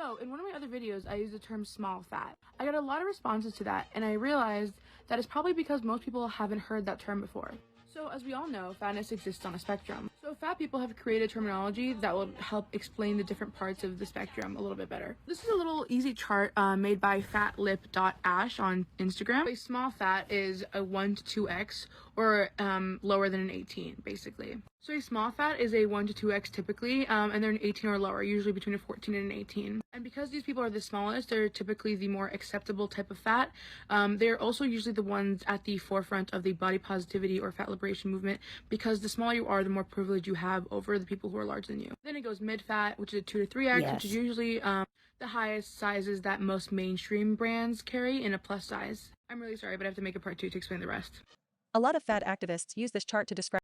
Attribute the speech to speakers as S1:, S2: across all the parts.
S1: So, in one of my other videos, I used the term small fat. I got a lot of responses to that, and I realized that it's probably because most people haven't heard that term before. So, as we all know, fatness exists on a spectrum. So, fat people have created terminology that will help explain the different parts of the spectrum a little bit better. This is a little easy chart made by fatlip.ash on Instagram. A small fat is a 1 to 2x, or lower than an 18, basically. So a small fat is a 1 to 2x typically, and they're an 18 or lower, usually between a 14 and an 18. And because these people are the smallest, they're typically the more acceptable type of fat. They're also usually the ones at the forefront of the body positivity or fat liberation movement, because the smaller you are, the more privilege you have over the people who are larger than you. Then it goes mid-fat, which is a 2 to 3x, which is usually the highest sizes that most mainstream brands carry in a plus size. I'm really sorry, but I have to make a part 2 to explain the rest.
S2: A lot of fat activists use this chart to describe.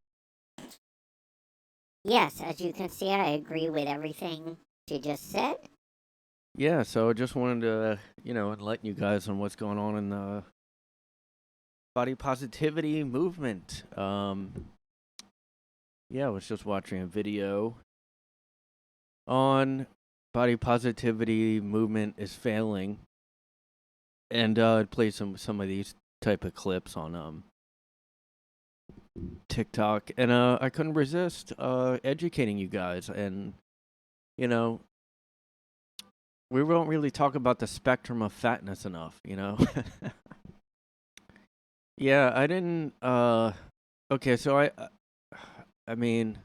S3: Yes, as you can see, I agree with everything you just said.
S4: Yeah, so I just wanted to, enlighten you guys on what's going on in the body positivity movement. I was just watching a video on body positivity movement is failing, and it played some of these type of clips on TikTok, and I couldn't resist educating you guys. And we don't really talk about the spectrum of fatness enough, Yeah, I didn't okay, so I mean,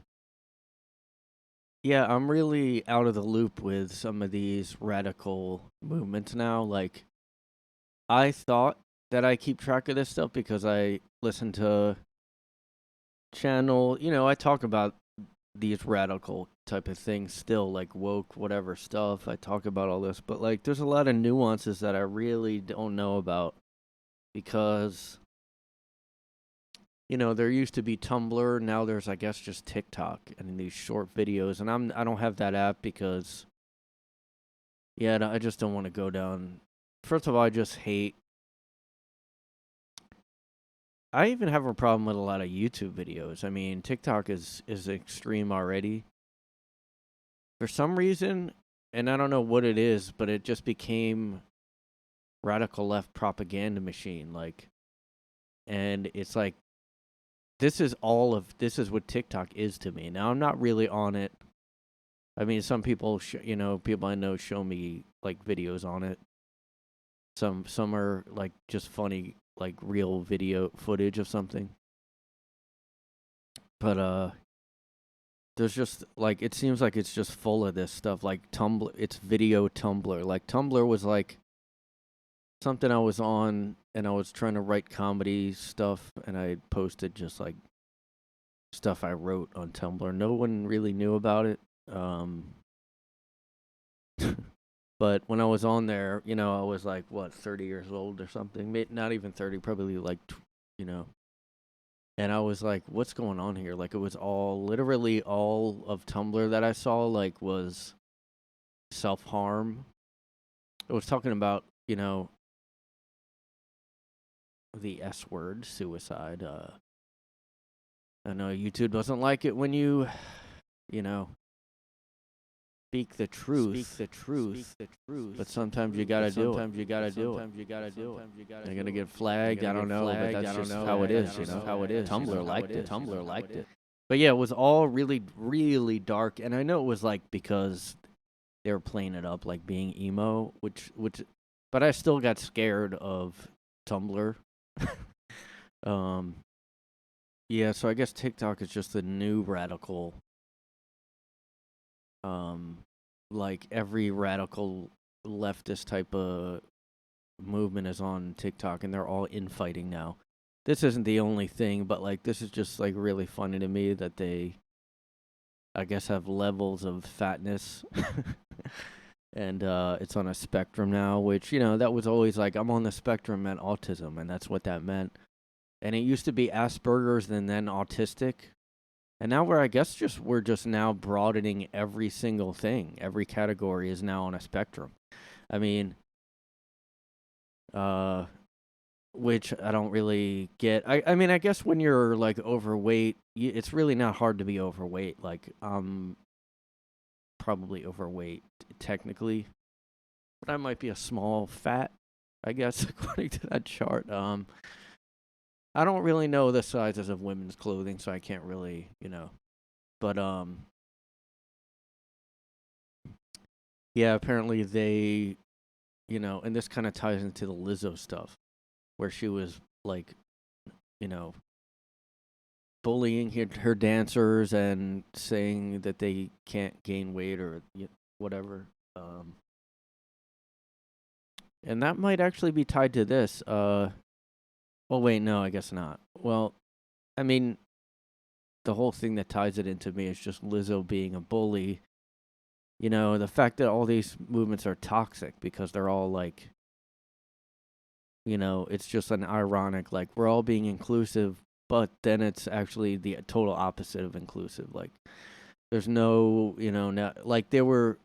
S4: yeah, I'm really out of the loop with some of these radical movements now. Like, I thought that I keep track of this stuff because I listen to channel, I talk about these radical type of things still, like woke whatever stuff. I talk about all this, but like there's a lot of nuances that I really don't know about, because there used to be Tumblr, now there's, I guess, just TikTok and these short videos, and I don't have that app because I just don't want to go down. First of all, I even have a problem with a lot of YouTube videos. I mean, TikTok is extreme already. For some reason, and I don't know what it is, but it just became radical left propaganda machine. Like, and it's like, this is what TikTok is to me. Now, I'm not really on it. I mean, some people, people I know show me like videos on it. Some are like just funny, like real video footage of something. But there's just like, it seems like it's just full of this stuff. Like Tumblr, it's video Tumblr. Like Tumblr was like something I was on, and I was trying to write comedy stuff, and I posted just like stuff I wrote on Tumblr. No one really knew about it. But when I was on there, I was like, 30 years old or something? Not even 30, probably like, And I was like, what's going on here? Like, it was literally all of Tumblr that I saw, like, was self-harm. It was talking about, the S word, suicide. I know YouTube doesn't like it when you, speak the truth. But sometimes you gotta do it. You're gonna get flagged. I don't know, but that's just how it is. Tumblr liked it. But yeah, it was all really, really dark, and I know it was like because they were playing it up like being emo, but I still got scared of Tumblr. Yeah, so I guess TikTok is just the new radical. Like every radical leftist type of movement is on TikTok, and they're all infighting now. This isn't the only thing, but like this is just like really funny to me that they, I guess, have levels of fatness. And it's on a spectrum now, which, that was always like, I'm on the spectrum meant autism, and that's what that meant. And it used to be Asperger's and then autistic. And now we're just now broadening every single thing. Every category is now on a spectrum. I mean, which I don't really get. I mean, I guess when you're like overweight, it's really not hard to be overweight. Like, I'm probably overweight technically, but I might be a small fat, I guess, according to that chart. I don't really know the sizes of women's clothing, so I can't really, But yeah, apparently they, and this kind of ties into the Lizzo stuff, where she was like, you know, bullying her dancers and saying that they can't gain weight or whatever. And that might actually be tied to this. Well, wait, no, I guess not. Well, I mean, the whole thing that ties it into me is just Lizzo being a bully. The fact that all these movements are toxic because they're all like, it's just an ironic, like, we're all being inclusive, but then it's actually the total opposite of inclusive. Like, there's no, like there were,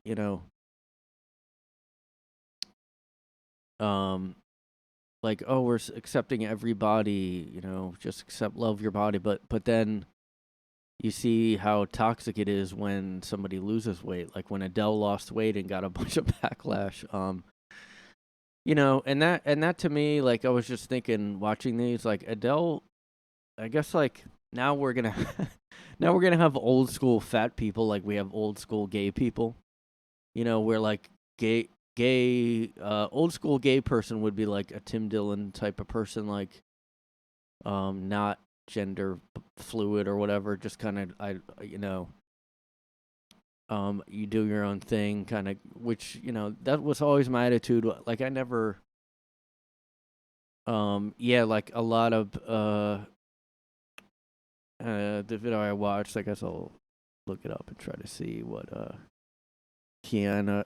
S4: like, oh, we're accepting everybody, just love your body. But then you see how toxic it is when somebody loses weight, like when Adele lost weight and got a bunch of backlash. And that to me, like, I was just thinking, watching these, like, Adele, I guess, like, now we're gonna now we're gonna have old school fat people, like we have old school gay people. Where like old school gay person would be like a Tim Dillon type of person, like, not gender fluid or whatever, just kind of, you do your own thing, kind of, which, that was always my attitude. Like, I never, yeah, like a lot of, the video I watched, I guess I'll look it up and try to see what, Kiana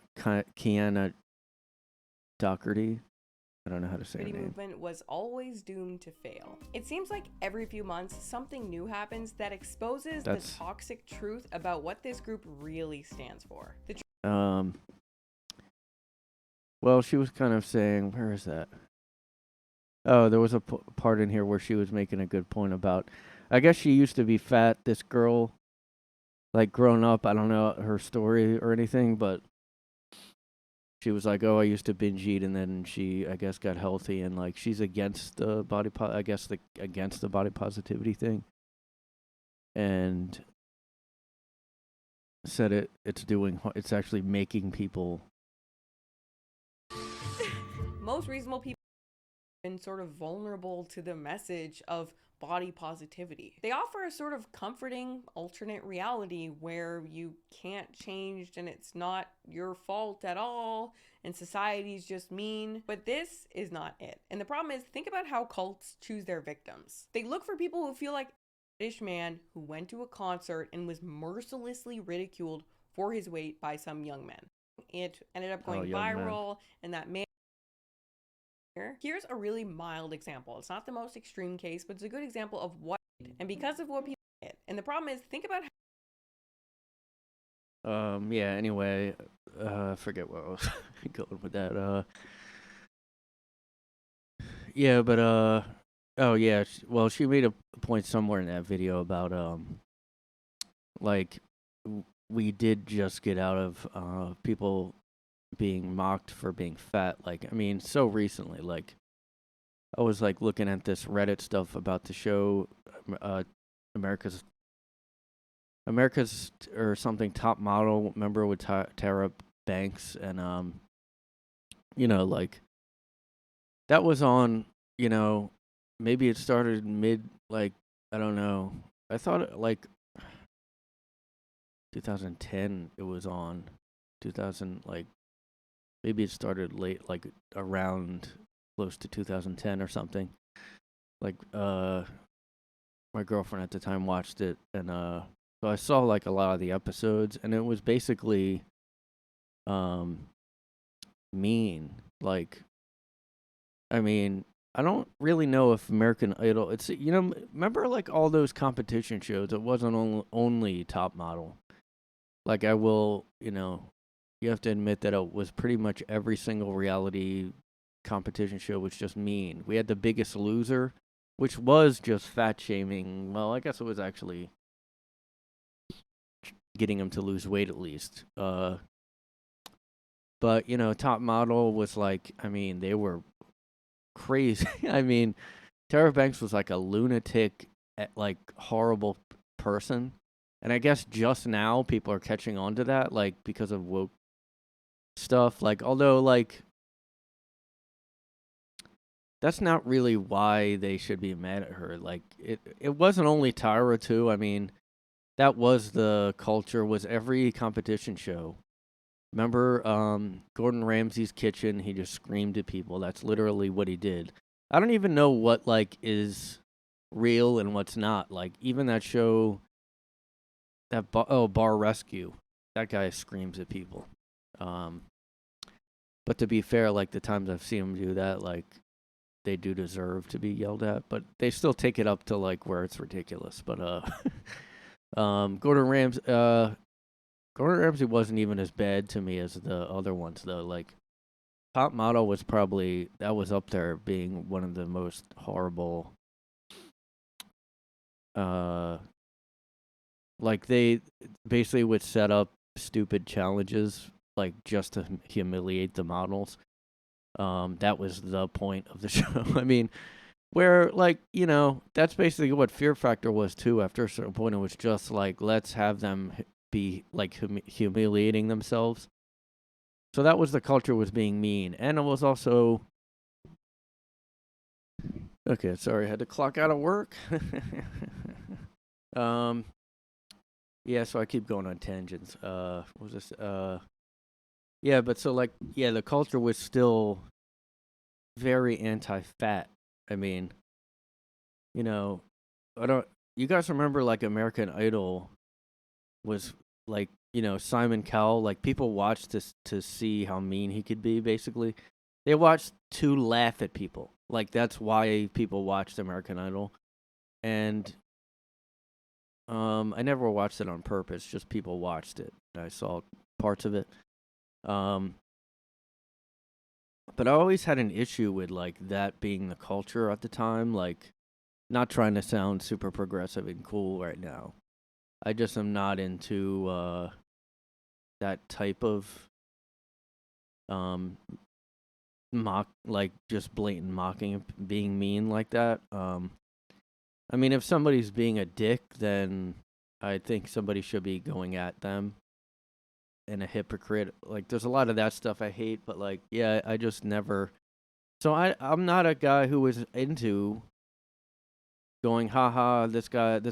S4: Doherty, I don't know how to say her name.
S5: Movement was always doomed to fail. It seems like every few months something new happens that exposes the toxic truth about what this group really stands for.
S4: Well, she was kind of saying, where is that? Oh, there was a part in here where she was making a good point about, I guess she used to be fat, this girl, like, grown up. I don't know her story or anything, but she was like, oh, I used to binge eat, and then she, I guess, got healthy, and, like, she's against the against the body positivity thing, and said it's actually making people.
S5: Most reasonable people have been sort of vulnerable to the message of body positivity. They offer a sort of comforting alternate reality where you can't change and it's not your fault at all and society's just mean. But this is not it. And the problem is, think about how cults choose their victims. They look for people who feel like a British man who went to a concert and was mercilessly ridiculed for his weight by some young men. It ended up going viral, and that man. Here's a really mild example. It's not the most extreme case, but it's a good example of what, and because of what people did. And the problem is, think about
S4: how. Yeah. Anyway, I forget where I was going with that. Yeah, but oh yeah. Well, she made a point somewhere in that video about like, we did just get out of people being mocked for being fat. Like, I mean, so recently, like, I was like looking at this Reddit stuff about the show, America's or something, Top Model. Remember, with Tara Banks, and like, that was on. Maybe it started mid, like, I don't know. I thought like 2010 it was on. 2000, like, maybe it started late, like around close to 2010 or something. Like, my girlfriend at the time watched it, and so I saw like a lot of the episodes, and it was basically mean. Like, I mean, I don't really know if American Idol, it's, remember like all those competition shows, it wasn't only Top Model. Like, I will, you have to admit that it was pretty much every single reality competition show was just mean. We had The Biggest Loser, which was just fat shaming. Well, I guess it was actually getting him to lose weight at least. But, Top Model was like, I mean, they were crazy. I mean, Tara Banks was like a lunatic, like horrible person. And I guess just now people are catching on to that, like because of woke stuff. Like, although, like, that's not really why they should be mad at her. Like, it wasn't only Tyra too. I mean, that was the culture. Was every competition show. Remember, Gordon Ramsay's kitchen? He just screamed at people. That's literally what he did. I don't even know what like is real and what's not. Like even that show, Bar Rescue, that guy screams at people. But to be fair, like the times I've seen him do that, like they do deserve to be yelled at, but they still take it up to like where it's ridiculous. But Gordon Ramsay wasn't even as bad to me as the other ones though. Like Top Model was probably that was up there being one of the most horrible. Like they basically would set up stupid challenges like just to humiliate the models. That was the point of the show. I mean, where like that's basically what Fear Factor was too. After a certain point, it was just like let's have them be like humiliating themselves. So that was the culture, was being mean, and it was also okay. Sorry, I had to clock out of work. Yeah, so I keep going on tangents. What was this? Yeah, but so like, yeah, the culture was still very anti-fat. I mean, I don't. You guys remember like American Idol was like, Simon Cowell. Like people watched this to see how mean he could be. Basically, they watched to laugh at people. Like that's why people watched American Idol, and I never watched it on purpose. Just people watched it. I saw parts of it. But I always had an issue with like that being the culture at the time. Like, not trying to sound super progressive and cool right now. I just am not into that type of mock, like just blatant mocking, being mean like that. I mean, if somebody's being a dick, then I think somebody should be going at them. And a hypocrite, like there's a lot of that stuff I hate, but like yeah, I just never. So I'm not a guy who was into going, haha, this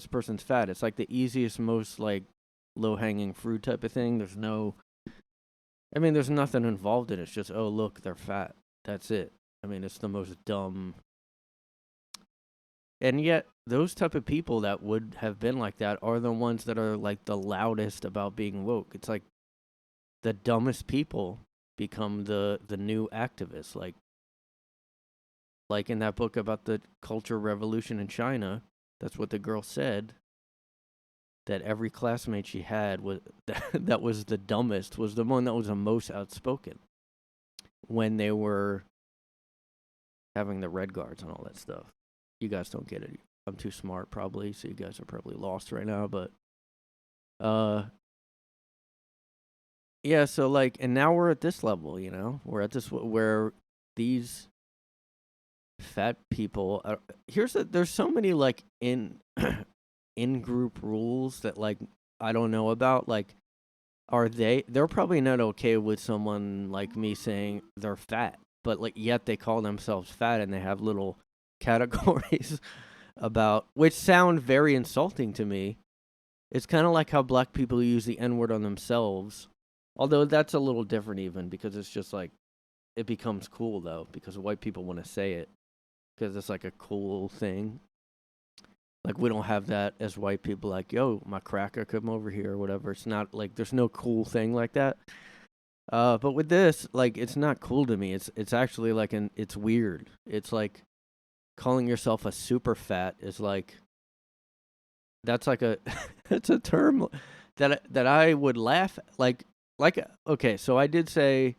S4: person's fat. It's like the easiest, most like low hanging fruit type of thing. There's nothing involved in it. It's just, oh look, they're fat. That's it. I mean, it's the most dumb. And yet, those type of people that would have been like that are the ones that are like the loudest about being woke. It's like the dumbest people become the new activists. Like in that book about the Culture Revolution in China, that's what the girl said. That every classmate she had was that was the dumbest, was the one that was the most outspoken when they were having the red guards and all that stuff. You guys don't get it. I'm too smart probably, so you guys are probably lost right now, but yeah, so like, and now we're at this level, we're at this where these fat people are, there's so many like in group rules that like I don't know about. Like, they're probably not okay with someone like me saying they're fat, but like yet they call themselves fat and they have little categories about, which sound very insulting to me. It's kind of like how black people use the N-word on themselves. Although that's a little different even, because it's just like, it becomes cool though, because white people want to say it, because it's like a cool thing. Like, we don't have that as white people, like, yo, my cracker, come over here, or whatever. It's not like, there's no cool thing like that. But with this, like, it's not cool to me. It's actually like it's weird. It's like calling yourself a super fat is like, that's like it's a term that I would laugh like okay, so I did say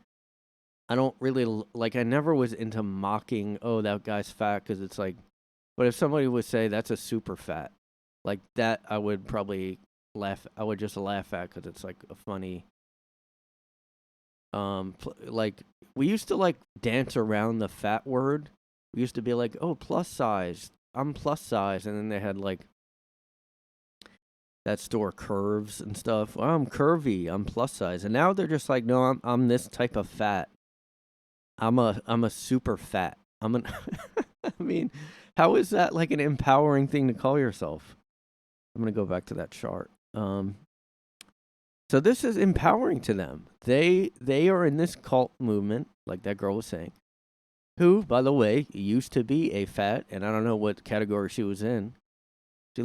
S4: I don't really like, I never was into mocking, oh that guy's fat, because it's like, but if somebody would say that's a super fat, like that, I would probably laugh. I would just laugh at, because it's like a funny. Like we used to like dance around the fat word. We used to be like, oh, plus size. I'm plus size, and then they had like that store Curves and stuff. Oh, I'm curvy. I'm plus size, and now they're just like, no, I'm this type of fat. I'm a super fat. I'm an. I mean, how is that like an empowering thing to call yourself? I'm gonna go back to that chart. So this is empowering to them. They are in this cult movement, like that girl was saying, who, by the way, used to be a fat, and I don't know what category she was in. She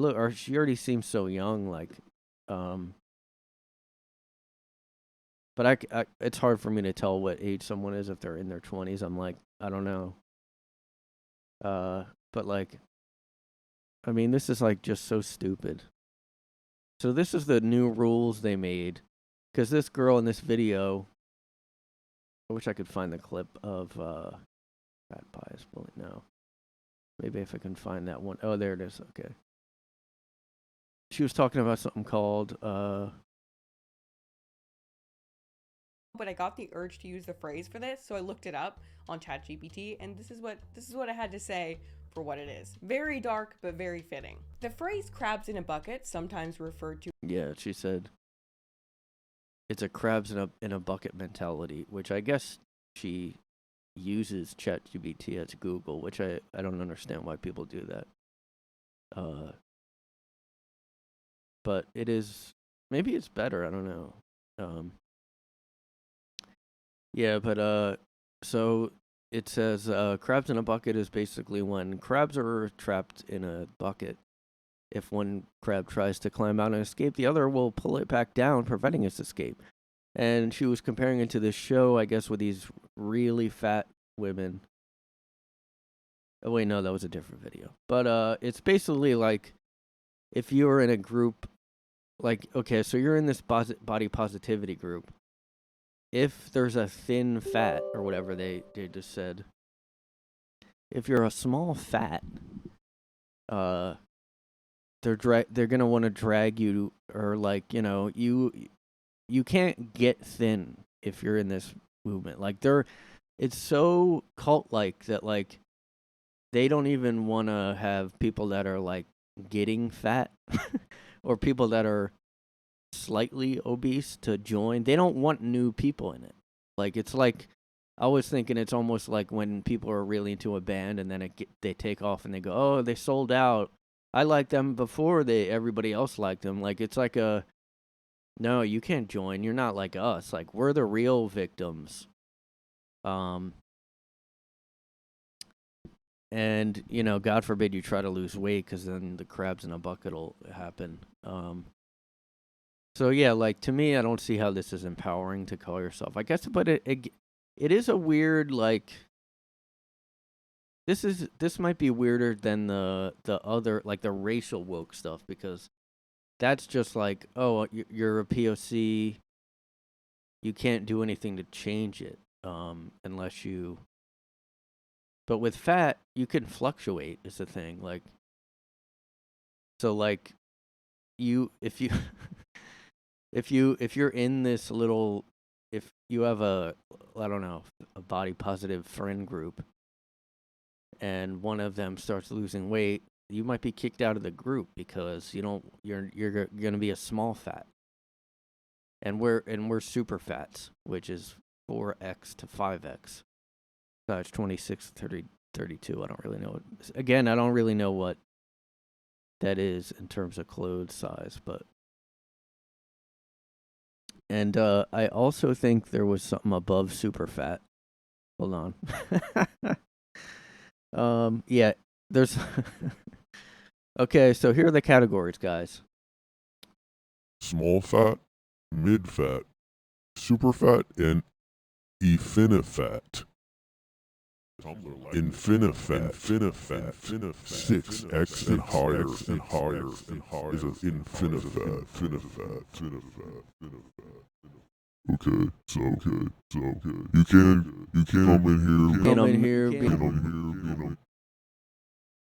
S4: already seems so young, like, but I it's hard for me to tell what age someone is if they're in their 20s. I'm like, I don't know. But like, I mean, this is like just so stupid. So this is the new rules they made, because this girl in this video, I wish I could find the clip of fat bias bully. No, maybe if I can find that one. Oh, there it is. Okay. She was talking about something called
S5: But I got the urge to use the phrase for this, so I looked it up on ChatGPT, and this is what I had to say for what it is. Very dark, but very fitting. The phrase crabs in a bucket, sometimes referred to.
S4: Yeah, she said it's a crabs in a bucket mentality, which I guess she uses ChatGPT as Google, which I don't understand why people do that. But it is, maybe it's better, I don't know. Yeah, but so it says crabs in a bucket is basically when crabs are trapped in a bucket. If one crab tries to climb out and escape, the other will pull it back down, preventing its escape. And she was comparing it to this show, I guess, with these really fat women. Oh, wait, no, that was a different video. But it's basically like if you're in a group, like, okay, so you're in this body positivity group. If there's a thin fat, or whatever they just said, if you're a small fat, they're gonna want to drag you, or like, you know, you can't get thin if you're in this movement. Like it's so cult-like that like they don't even want to have people that are like getting fat or people that are slightly obese to join. They don't want new people in it. Like it's like, I was thinking it's almost like when people are really into a band and then they take off and they go, oh, they sold out. I liked them before everybody else liked them. Like it's like no, you can't join. You're not like us. Like we're the real victims. And you know, God forbid you try to lose weight, because then the crabs in a bucket will happen. So yeah, like to me, I don't see how this is empowering to call yourself. I guess, but it is a weird, like, this might be weirder than the other, like the racial woke stuff, because that's just like, oh, you're a POC, you can't do anything to change it, unless you. But with fat, you can fluctuate. Is the thing, like. So like, if you. If you're in this little, if you have a body positive friend group, and one of them starts losing weight, you might be kicked out of the group because you're gonna be a small fat, and we're super fats, which is 4x to 5x, size 26, 30, 32. I don't really know. Again, I don't really know what that is in terms of clothes size, but. And I also think there was something above super fat. Hold on. Yeah, there's. Okay, so here are the categories, guys.
S6: Small fat, mid fat, super fat, and infinifat. Infinifat, 6x and higher is an infinifat. Okay, so you can come in here,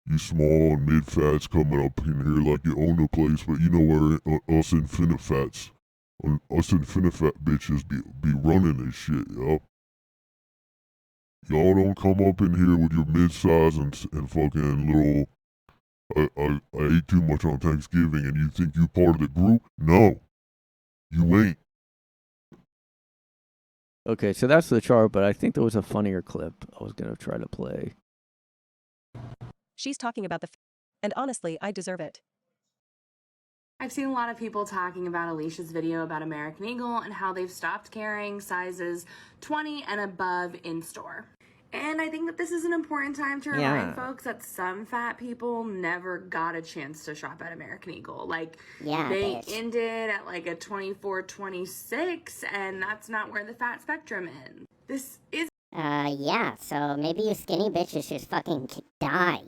S6: you small and mid fats coming up in here like you own the place, but you know where us infinifats us infinifat bitches be running this shit, yup. Y'all don't come up in here with your mid-size and fucking little, I ate too much on Thanksgiving and you think you part of the group? No, you ain't.
S4: Okay, so that's the chart, but I think there was a funnier clip I was going to try to play.
S2: She's talking about and honestly, I deserve it.
S7: I've seen a lot of people talking about Alicia's video about American Eagle and how they've stopped carrying sizes 20 and above in store. And I think that this is an important time to remind folks that some fat people never got a chance to shop at American Eagle. Like, they ended at like a 24, 26, and that's not where the fat spectrum ends. This is
S3: yeah, so maybe you skinny bitches should fucking die.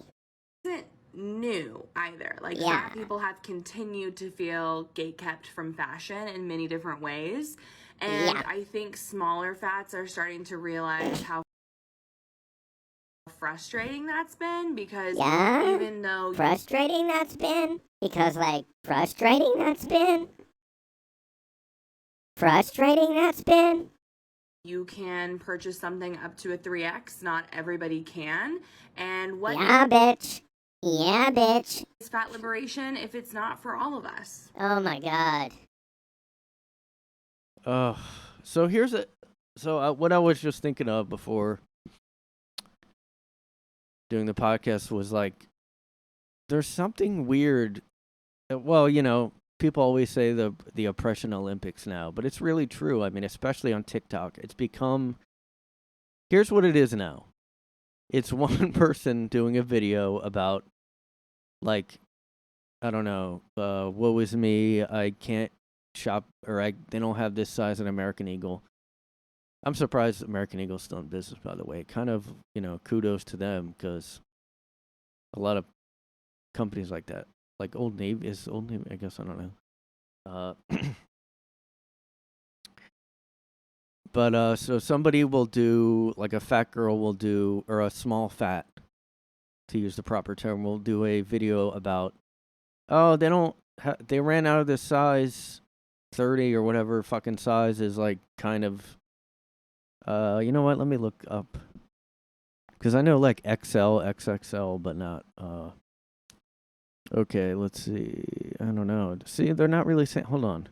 S7: Isn't new either. Like, fat people have continued to feel gatekept from fashion in many different ways. And I think smaller fats are starting to realize how frustrating that's been, because even though
S3: frustrating that's been
S7: you can purchase something up to a 3X, not everybody can. And what
S3: bitch
S7: is fat liberation if it's not for all of us?
S3: Oh my god.
S4: So here's what I was just thinking of before doing the podcast was like, there's something weird. Well, you know, people always say the oppression Olympics now, but it's really true. I mean, especially on TikTok, it's become, here's what it is now. It's one person doing a video about, like, I don't know, woe is me, I can't shop, or they don't have this size at American Eagle. I'm surprised American Eagle's still in business, by the way. Kind of, you know, kudos to them, because a lot of companies like that, like Old Navy, I guess, I don't know. But so somebody will do, like a fat girl will do, or a small fat, to use the proper term, will do a video about, oh, they ran out of this size 30 or whatever fucking size is, like, kind of, you know what, let me look up, because I know, like, XL, XXL, but not, okay, let's see, I don't know, see, they're not really saying, hold on,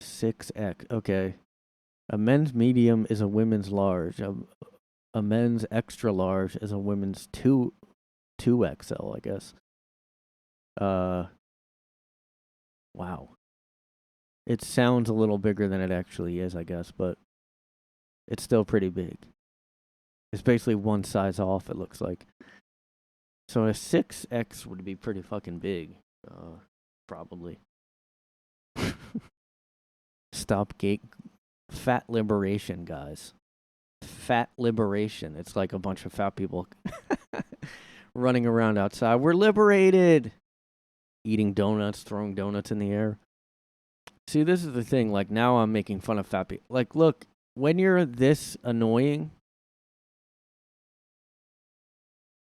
S4: 6X, okay, a men's medium is a women's large, a men's extra large is a women's 2XL, I guess. Wow. It sounds a little bigger than it actually is, I guess, but it's still pretty big. It's basically one size off, it looks like. So a 6X would be pretty fucking big, probably. Stop fat liberation, guys. Fat liberation. It's like a bunch of fat people running around outside. We're liberated! Eating donuts, throwing donuts in the air. See, this is the thing. Like, now I'm making fun of fat people. Like, look, when you're this annoying,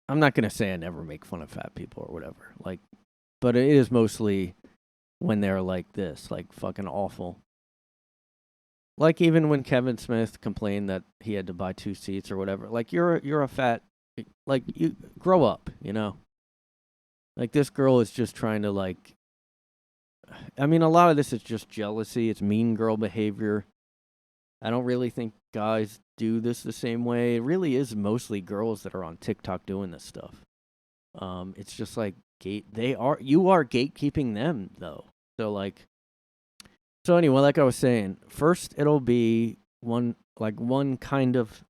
S4: I'm not going to say I never make fun of fat people or whatever. Like, but it is mostly when they're like this, like fucking awful. Like, even when Kevin Smith complained that he had to buy 2 seats or whatever. Like, you're a fat, like, you grow up, you know? Like, this girl is just trying to, like, I mean, a lot of this is just jealousy. It's mean girl behavior. I don't really think guys do this the same way. It really is mostly girls that are on TikTok doing this stuff. It's just like you are gatekeeping them, though. So anyway, like I was saying, first it'll be one kind of,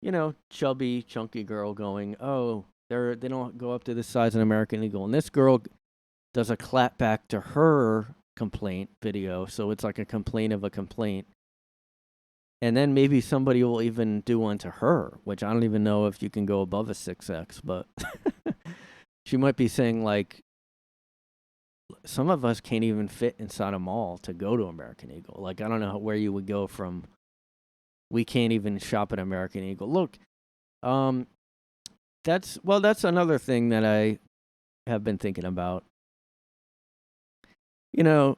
S4: you know, chubby, chunky girl going, oh, they don't go up to this size in American Eagle. And this girl does a clap back to her complaint video, so it's like a complaint of a complaint. And then maybe somebody will even do one to her, which I don't even know if you can go above a 6X, but she might be saying, like, some of us can't even fit inside a mall to go to American Eagle. Like, I don't know where you would go from, we can't even shop at American Eagle. Look, that's another thing that I have been thinking about. you know,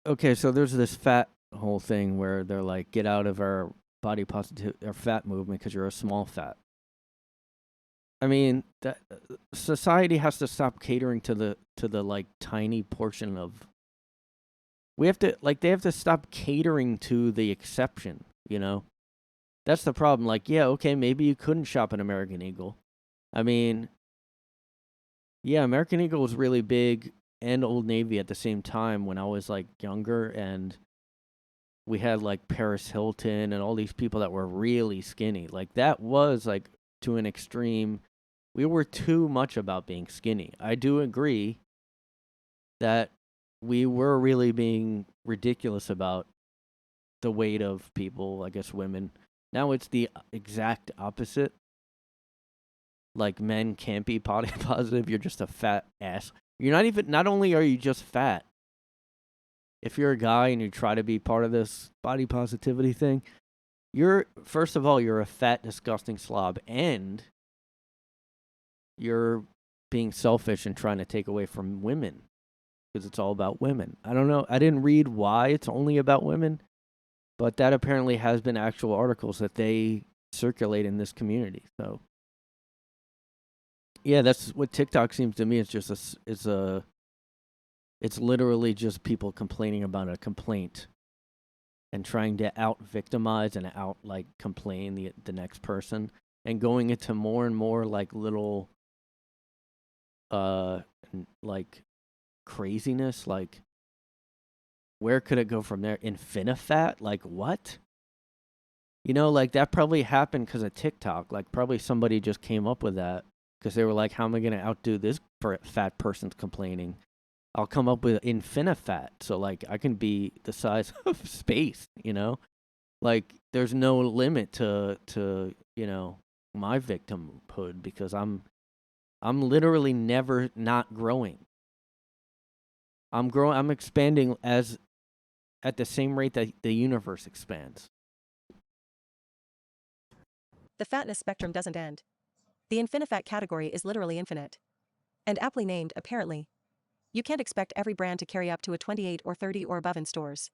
S4: okay, so there's this fat whole thing where they're like, get out of our body positive or fat movement because you're a small fat. I mean, that society has to stop catering to the like tiny portion of. We have to they have to stop catering to the exception. You know, that's the problem. Like, yeah, okay, maybe you couldn't shop at American Eagle. I mean, yeah, American Eagle was really big and Old Navy at the same time when I was like younger, and we had like Paris Hilton and all these people that were really skinny. Like that was like to an extreme. We were too much about being skinny. I do agree that we were really being ridiculous about the weight of people, I guess women. Now it's the exact opposite. Like men can't be body positive. You're just a fat ass. Not only are you just fat, if you're a guy and you try to be part of this body positivity thing, first of all, you're a fat, disgusting slob, and you're being selfish and trying to take away from women because it's all about women. I don't know. I didn't read why it's only about women, but that apparently has been actual articles that they circulate in this community. So, yeah, that's what TikTok seems to me. It's just it's literally just people complaining about a complaint and trying to out victimize and out like complain the next person and going into more and more like little like craziness. Like, where could it go from there? Infinifat? Like, what? You know, like that probably happened because of TikTok. Like, probably somebody just came up with that because they were like, how am I going to outdo this fat person's complaining? I'll come up with Infinifat. So, like, I can be the size of space, you know? Like, there's no limit to you know, my victimhood because I'm literally never not growing. I'm expanding at the same rate that the universe expands.
S2: The fatness spectrum doesn't end. The infinifat category is literally infinite. And aptly named, apparently. You can't expect every brand to carry up to a 28 or 30 or above in stores.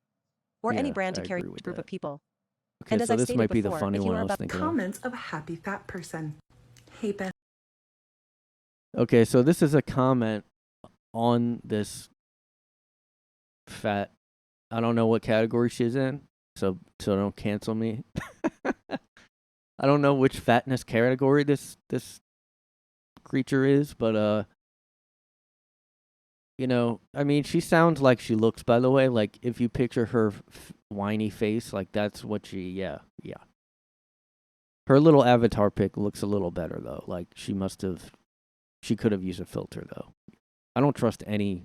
S2: Or any
S4: Yeah,
S2: brand to
S4: I
S2: carry
S4: agree
S2: a
S4: with
S2: group
S4: that.
S2: of people.
S4: Okay,
S2: And as
S4: so
S2: I've
S4: this
S2: stated
S4: might be the
S2: before,
S4: funny
S2: if you
S4: one
S2: are
S4: I was
S2: above
S4: thinking of.
S8: Comments of a happy fat person. Hey, Beth.
S4: Okay, so this is a comment on this fat. I don't know what category she's in, so don't cancel me. I don't know which fatness category this creature is, but you know, I mean, she sounds like she looks. By the way, like if you picture her whiny face, like that's what yeah. Her little avatar pic looks a little better though. Like she could have used a filter though. I don't trust any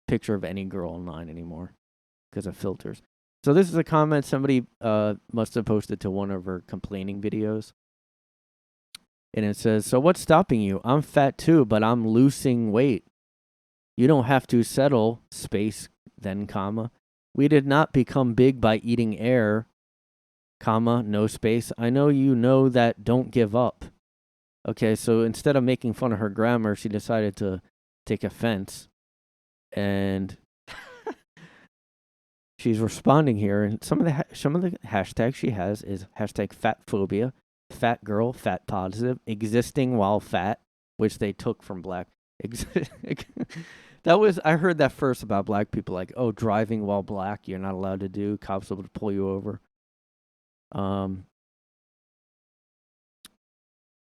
S4: picture of any girl online anymore because of filters. So this is a comment somebody must have posted to one of her complaining videos. And it says, so what's stopping you? I'm fat too, but I'm losing weight. You don't have to settle, space, then comma. We did not become big by eating air, comma, no space. I know you know that, don't give up. Okay, so instead of making fun of her grammar, she decided to take offense. And she's responding here, and some of the hashtags she has is hashtag fatphobia, fat girl, fat positive, existing while fat, which they took from black. I heard that first about black people, like, oh, driving while black, you're not allowed to do. Cops will pull you over.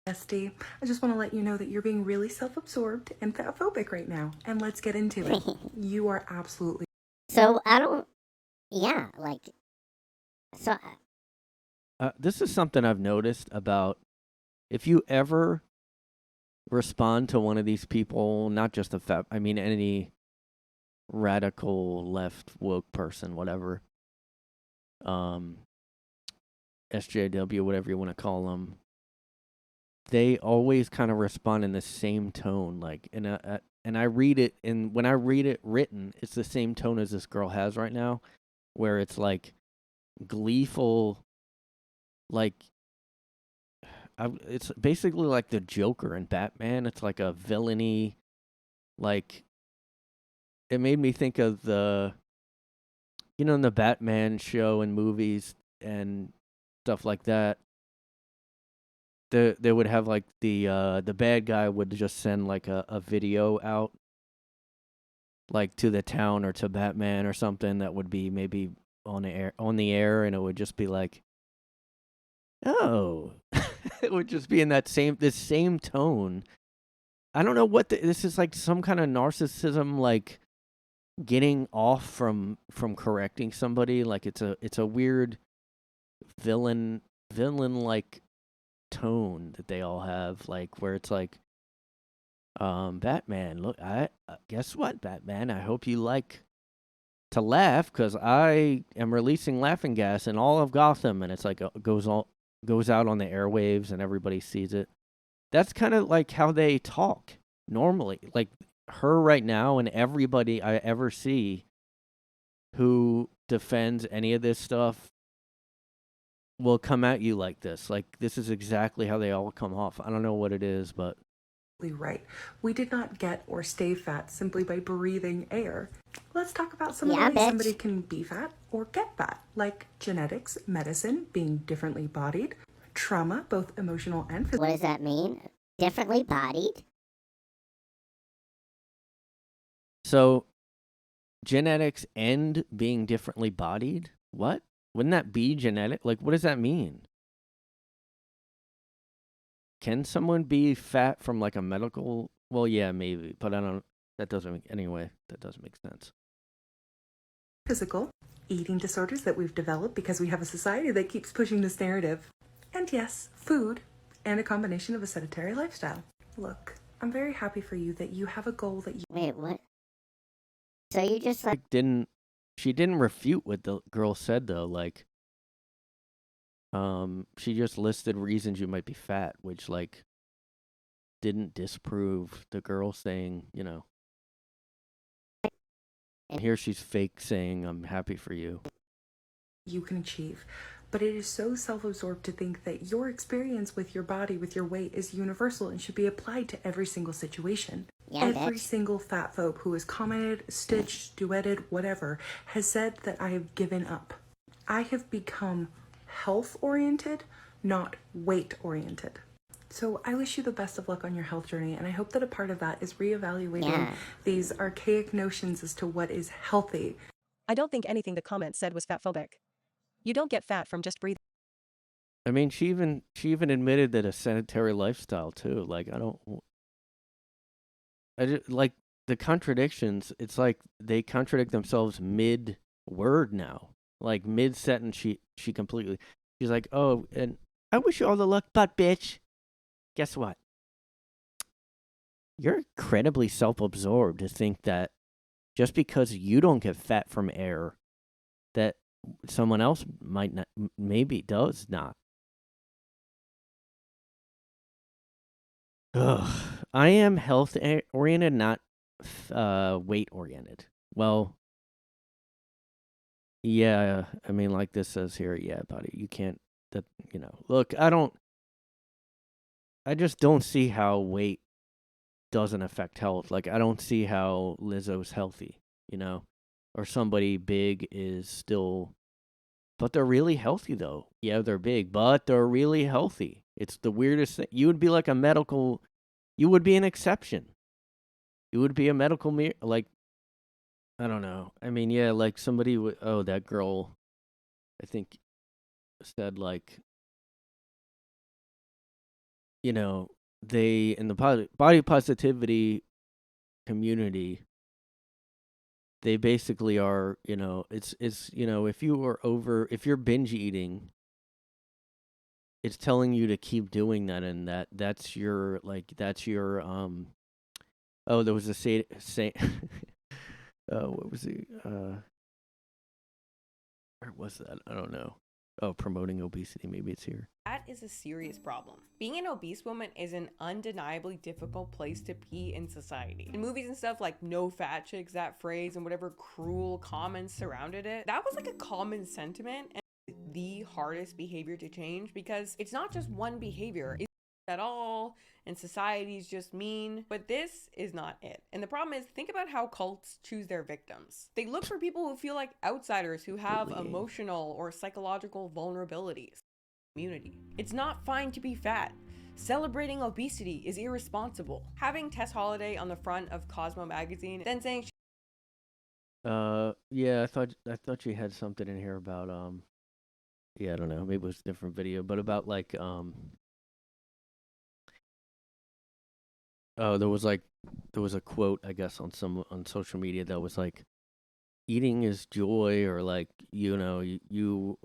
S8: Bestie, I just want to let you know that you're being really self-absorbed and fatphobic right now. And let's get into it. You are absolutely.
S3: So I don't. Yeah, like. So.
S4: This is something I've noticed about if you ever respond to one of these people, not just any radical left woke person, whatever, SJW, whatever you want to call them, they always kind of respond in the same tone, like, and I read it, and when I read it written, it's the same tone as this girl has right now, where it's like gleeful, like it's basically like the Joker in Batman. It's like a villainy, like it made me think of the, in the Batman show and movies and stuff like that. They would have like the bad guy would just send like a video out, like to the town or to Batman or something that would be maybe on the air, and it would just be like, oh, it would just be in this same tone. I don't know what this is, like some kind of narcissism, like getting off from correcting somebody. Like it's a weird villain like tone that they all have, like where it's like, Batman, look, I guess what, Batman, I hope you like to laugh because I am releasing laughing gas in all of Gotham, and it's like goes out on the airwaves and everybody sees it. That's kind of like how they talk normally. Like her right now and everybody I ever see who defends any of this stuff will come at you like this. Like this is exactly how they all come off. I don't know what it is, but
S8: right. We did not get or stay fat simply by breathing air. Let's talk about some of the
S3: Yeah,
S8: ways
S3: bitch.
S8: somebody can be fat or get fat, like genetics, medicine, being differently bodied, trauma, both emotional and physical.
S3: What does that mean? Differently bodied?
S4: so genetics and being differently bodied? What? Wouldn't that be genetic? Like, what does that mean? Can someone be fat from like a medical? Well, yeah, maybe, but I don't. That doesn't make sense.
S8: Physical, eating disorders that we've developed because we have a society that keeps pushing this narrative. And yes, food, and a combination of a sedentary lifestyle. Look, I'm very happy for you that you have a goal that you...
S3: Wait, what? So you just like...
S4: She didn't refute what the girl said though. Like, she just listed reasons you might be fat, which like didn't disprove the girl saying, And here she's fake saying, I'm happy for you.
S8: You can achieve. But it is so self-absorbed to think that your experience with your body, with your weight, is universal and should be applied to every single situation.
S3: Yeah,
S8: Every
S3: bitch.
S8: single fat phobe who has commented, stitched, duetted, whatever, has said that I have given up. I have become health-oriented, not weight-oriented. So I wish you the best of luck on your health journey, and I hope that a part of that is reevaluating these archaic notions as to what is healthy.
S2: I don't think anything the comment said was fatphobic. You don't get fat from just breathing.
S4: I mean, she even admitted that a sedentary lifestyle too. Like, I just, like the contradictions. It's like they contradict themselves mid word now. Like mid sentence, she completely. She's like, oh, and I wish you all the luck, but bitch. Guess what? You're incredibly self-absorbed to think that just because you don't get fat from air, that someone else might not, maybe does not. Ugh. I am health-oriented, not weight-oriented. Well, yeah, I mean, like this says here, yeah, buddy, you can't, look, I just don't see how weight doesn't affect health. Like, I don't see how Lizzo's healthy, or somebody big is still, but they're really healthy though. Yeah, they're big, but they're really healthy. It's the weirdest thing. You would be like you would be an exception. You would be a medical like, I don't know. I mean, yeah, like somebody that girl, I think, said like, they, in the body positivity community, they basically are, it's if you're binge eating, it's telling you to keep doing that, and that's your there was a say what was it? Where was that? I don't know. Oh, promoting obesity. Maybe it's here.
S5: That is a serious problem. Being an obese woman is an undeniably difficult place to be in society. In movies and stuff like no fat chicks, that phrase and whatever cruel comments surrounded it, that was like a common sentiment and the hardest behavior to change, because it's not just one behavior. It's at all, and society's just mean. But this is not it. And the problem is, think about how cults choose their victims. They look for people who feel like outsiders, who have emotional or psychological vulnerabilities. Community. It's not fine to be fat. Celebrating obesity is irresponsible. Having Tess Holliday on the front of Cosmo magazine, then saying
S4: yeah, I thought you had something in here about yeah, I don't know, maybe it was a different video, but about like oh, there was a quote, I guess, on social media that was like, eating is joy, or like, you know, you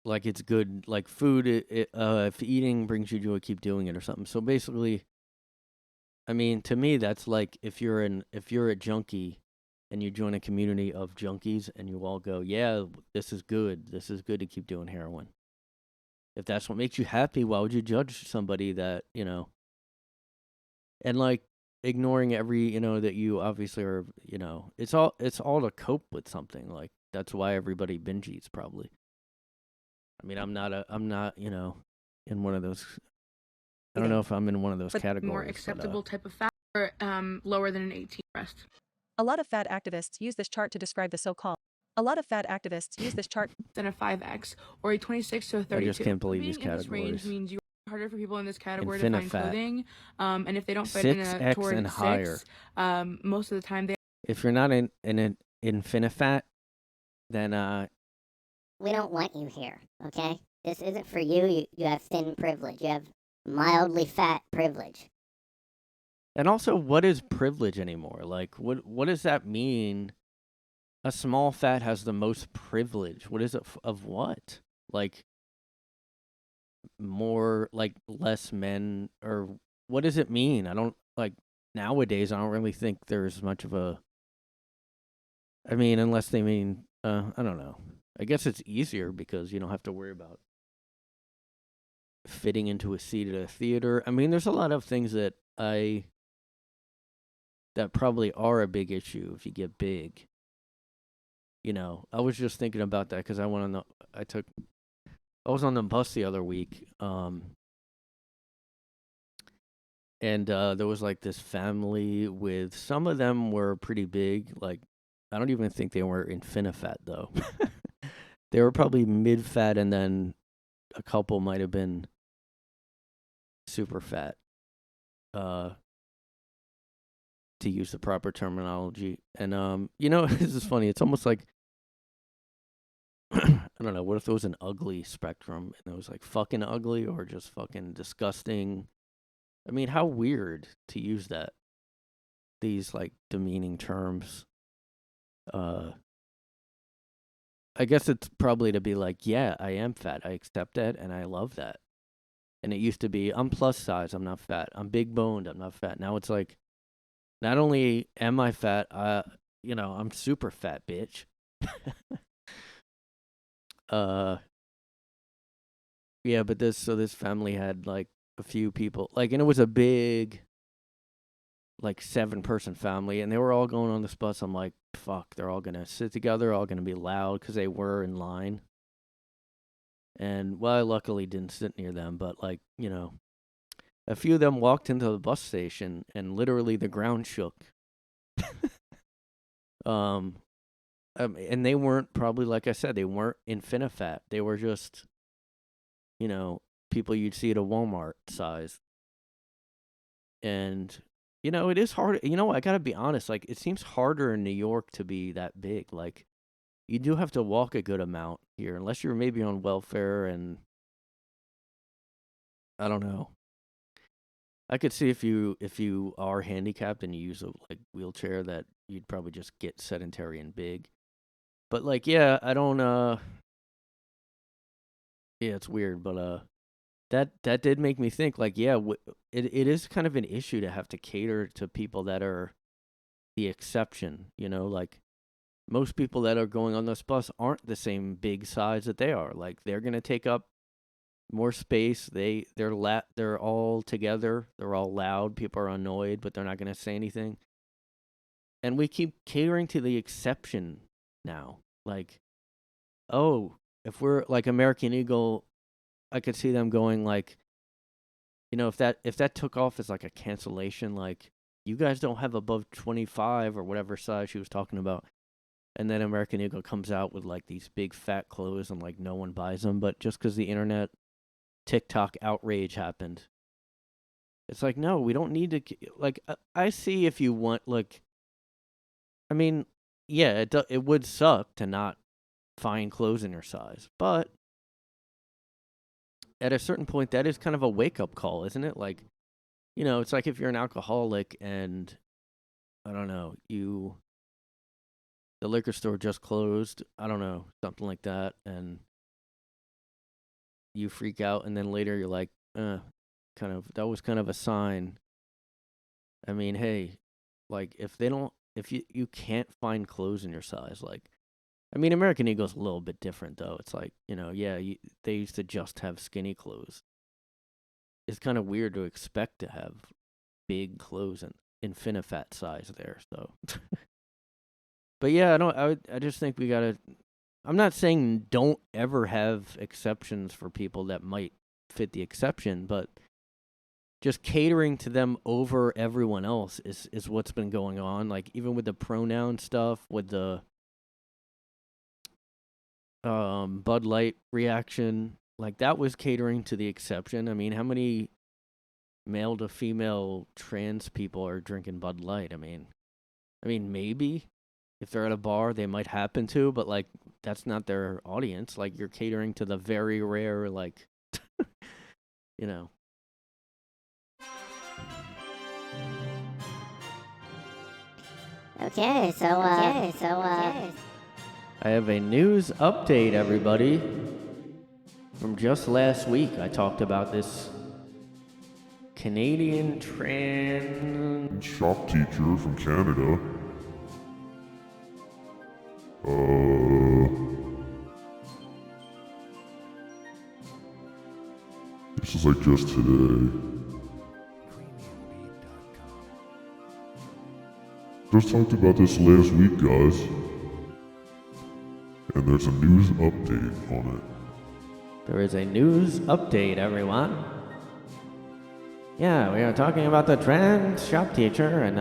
S4: like it's good, like food, if eating brings you joy, keep doing it or something. So basically, I mean, to me, that's like if you're a junkie and you join a community of junkies and you all go, yeah, this is good to keep doing heroin. If that's what makes you happy, why would you judge somebody that, you know, and like ignoring every, you know, that you obviously are, you know, it's all to cope with something. Like that's why everybody binge eats probably. I mean, I'm not, you know, in one of those. I don't know if I'm in one of those categories.
S1: More acceptable type of fat, or lower than an 18 breast.
S2: A lot of fat activists use this chart to describe the so-called. A lot of fat activists use this chart.
S1: Than a 5X or a 26 to a 32.
S4: I just can't believe these
S1: Being in this range
S4: categories.
S1: means you harder for people in this category to
S4: Infinite
S1: find
S4: fat.
S1: clothing, and if they don't fit in a
S4: 6X
S1: toward
S4: and
S1: 6,
S4: higher.
S1: most of the time they.
S4: If you're not in an infinite fat, then
S3: We don't want you here, okay? This isn't for you. You have thin privilege. You have mildly fat privilege.
S4: and also, what is privilege anymore? Like, what does that mean? A small fat has the most privilege. What is it of what? Like more, like less men, or what does it mean? I don't like nowadays. I don't really think there's much of a. I mean, unless they mean, I don't know. I guess it's easier because you don't have to worry about fitting into a seat at a theater. I mean, there's a lot of things that probably are a big issue if you get big. You know, I was just thinking about that because I was on the bus the other week, and there was like this family with, some of them were pretty big. Like, I don't even think they were infinifat though. They were probably mid-fat, and then a couple might have been super fat, to use the proper terminology. And you know, this is funny. It's almost like, I don't know, what if there was an ugly spectrum and it was like fucking ugly or just fucking disgusting? I mean, how weird to use these like demeaning terms. I guess it's probably to be like, yeah, I am fat. I accept that and I love that. And it used to be, I'm plus size, I'm not fat. I'm big boned, I'm not fat. Now it's like, not only am I fat, you know, I'm super fat, bitch. Yeah, but this family had like a few people, like, and it was a big, like 7-person family, and they were all going on this bus. I'm like, fuck, they're all gonna sit together, all gonna be loud, because they were in line. And well, I luckily didn't sit near them, but like, you know, a few of them walked into the bus station and literally the ground shook. And they weren't, probably, like I said, they weren't infinifat. They were just, you know, people you'd see at a Walmart size. And, you know, it is hard. You know, I gotta be honest, like, it seems harder in New York to be that big. Like, you do have to walk a good amount here, unless you're maybe on welfare, and I don't know. I could see if you are handicapped and you use a like wheelchair, that you'd probably just get sedentary and big. But like, yeah, I don't. Yeah, it's weird, but that did make me think. Like, yeah, it is kind of an issue to have to cater to people that are the exception. You know, like most people that are going on this bus aren't the same big size that they are. Like, they're gonna take up more space. They're all together. They're all loud. People are annoyed, but they're not gonna say anything. And we keep catering to the exception now. Like, oh, if we're like American Eagle, I could see them going like, if that took off as like a cancellation, like you guys don't have above 25 or whatever size she was talking about, and then American Eagle comes out with like these big fat clothes and like no one buys them, but just because the internet TikTok outrage happened, it's like, no, we don't need to. Like, I see if you want, like, I mean, yeah, it would suck to not find clothes in your size, but at a certain point, that is kind of a wake up call, isn't it? Like, it's like if you're an alcoholic and I don't know, the liquor store just closed, I don't know, something like that, and you freak out, and then later you're like, that was kind of a sign. I mean, hey, like if you can't find clothes in your size, like, I mean, American Eagle's a little bit different though. It's like, they used to just have skinny clothes. It's kind of weird to expect to have big clothes and infinifat size there. So, but yeah, I just think we gotta. I'm not saying don't ever have exceptions for people that might fit the exception, but just catering to them over everyone else is what's been going on. Like even with the pronoun stuff, with the Bud Light reaction, like that was catering to the exception. I mean, how many male to female trans people are drinking Bud Light? I mean maybe if they're at a bar they might happen to, but like that's not their audience. Like you're catering to the very rare, like
S3: Okay, so
S4: I have a news update, everybody. From just last week, I talked about this Canadian trans
S6: shop teacher from Canada. This is like just today. Just talked about this last week, guys. And there's a news update on it.
S4: There is a news update, everyone. Yeah, we are talking about the trans shop teacher, and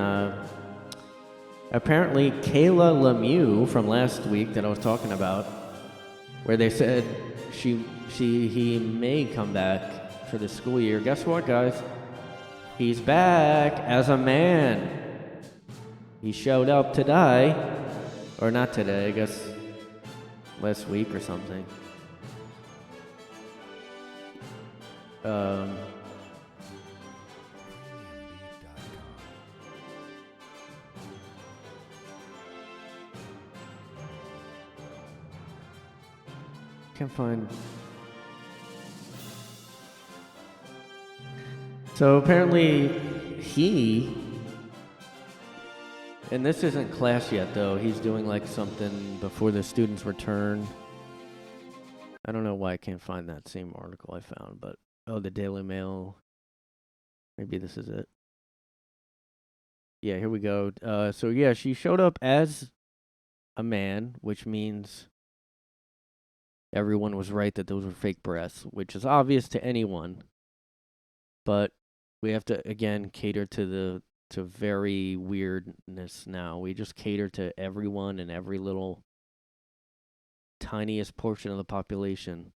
S4: apparently Kayla Lemieux from last week that I was talking about, where they said he may come back for the school year. Guess what, guys? He's back as a man. He showed up today, or not today, I guess last week or something. Can't find. So apparently and this isn't class yet though, he's doing like something before the students return. I don't know why I can't find that same article I found, but the Daily Mail. Maybe this is it. Yeah, here we go. So yeah, she showed up as a man, which means everyone was right that those were fake breasts, which is obvious to anyone. But we have to again cater to very weirdness now. We just cater to everyone and every little tiniest portion of the population.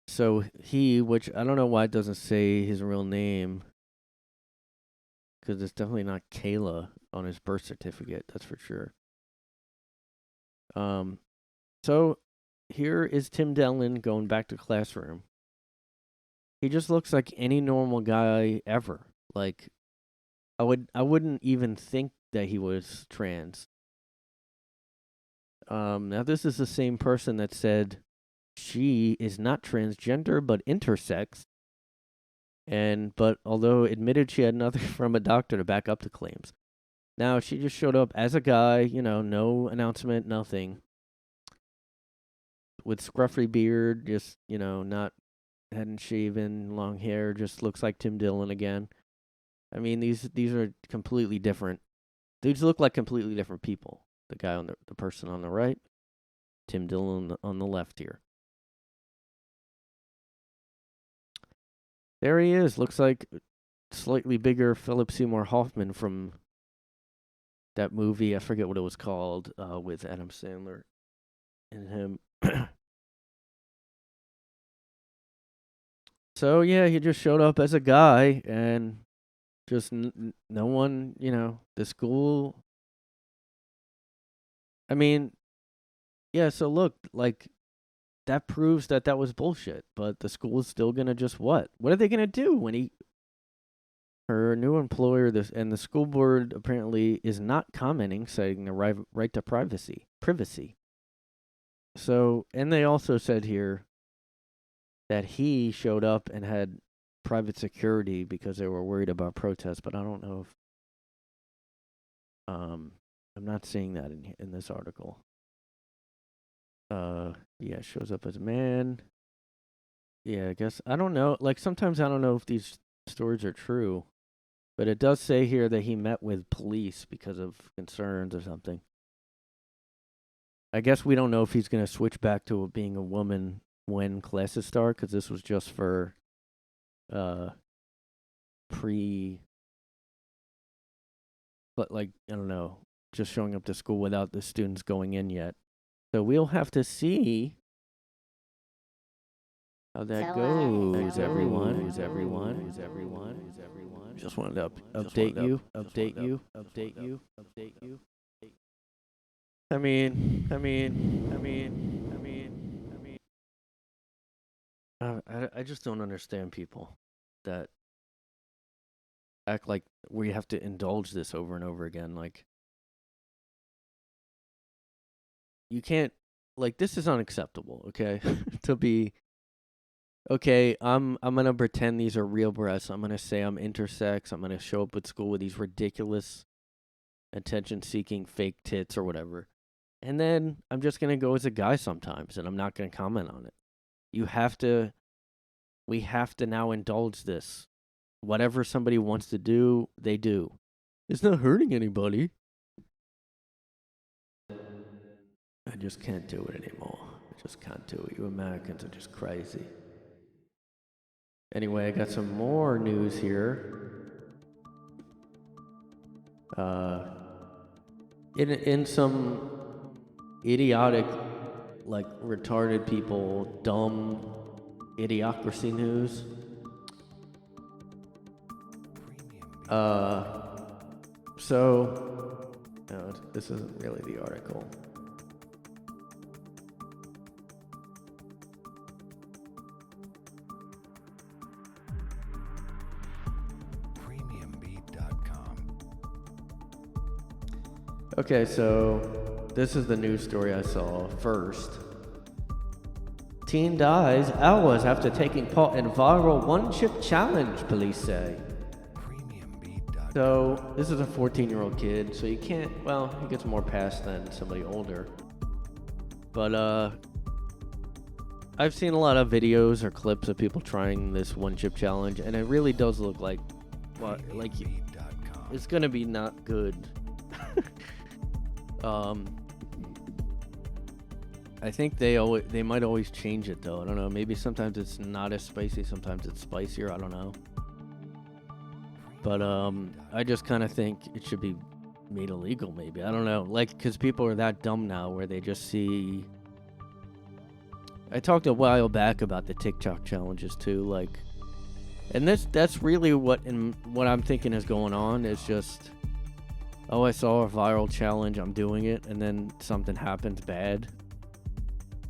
S4: So which I don't know why it doesn't say his real name, because it's definitely not Kayla on his birth certificate, that's for sure. So here is Tim Dillon going back to classroom. He just looks like any normal guy ever. Like, I wouldn't even think that he was trans. Now this is the same person that said she is not transgender but intersex. But although admitted she had nothing from a doctor to back up the claims. Now she just showed up as a guy, no announcement, nothing. With scruffy beard, just, not hadn't shaven, long hair, just looks like Tim Dillon again. I mean, these are completely different. These look like completely different people. The guy the person on the right Tim Dillon on the left here. There he is. Looks like slightly bigger Philip Seymour Hoffman from that movie. I forget what it was called, with Adam Sandler and him. So, yeah, he just showed up as a guy, and just no one, the school. I mean, yeah, so look, like, that proves that was bullshit, but the school is still going to just what? What are they going to do when her new employer, and the school board apparently is not commenting, citing the right to privacy. So, and they also said here that he showed up and had private security because they were worried about protests, but I don't know if I'm not seeing that in this article. Yeah, shows up as a man. Yeah, I guess I don't know. Like, sometimes I don't know if these stories are true, but it does say here that he met with police because of concerns or something. I guess we don't know if he's going to switch back to being a woman when classes start, because this was just for but like, I don't know, just showing up to school without the students going in yet. So we'll have to see how that goes, everyone. Just wanted to update you. I mean, I just don't understand people that act like we have to indulge this over and over again. Like, you can't, like, this is unacceptable, okay? To be, okay, I'm gonna pretend these are real breasts. I'm gonna say I'm intersex. I'm gonna show up at school with these ridiculous attention-seeking fake tits or whatever. And then I'm just gonna go as a guy sometimes, and I'm not gonna comment on it. We have to now indulge this. Whatever somebody wants to do, they do. It's not hurting anybody. I just can't do it anymore. I just can't do it. You Americans are just crazy. Anyway, I got some more news here. In some idiotic, like, retarded people, dumb idiocracy news. So, no, this isn't really the article. Okay, so this is the news story I saw first. Teen dies hours after taking part in viral one-chip challenge, police say. So, this is a 14-year-old kid, so you can't, well, he gets more past than somebody older. But, I've seen a lot of videos or clips of people trying this one-chip challenge, and it really does look like, it's gonna be not good. I think they might always change it, though. I don't know. Maybe sometimes it's not as spicy, sometimes it's spicier. I don't know. But I just kind of think it should be made illegal. Maybe, I don't know. Like, because people are that dumb now, where they just see. I talked a while back about the TikTok challenges too, like, and that's really what I'm thinking is going on. Is just, oh, I saw a viral challenge, I'm doing it, and then something happens bad.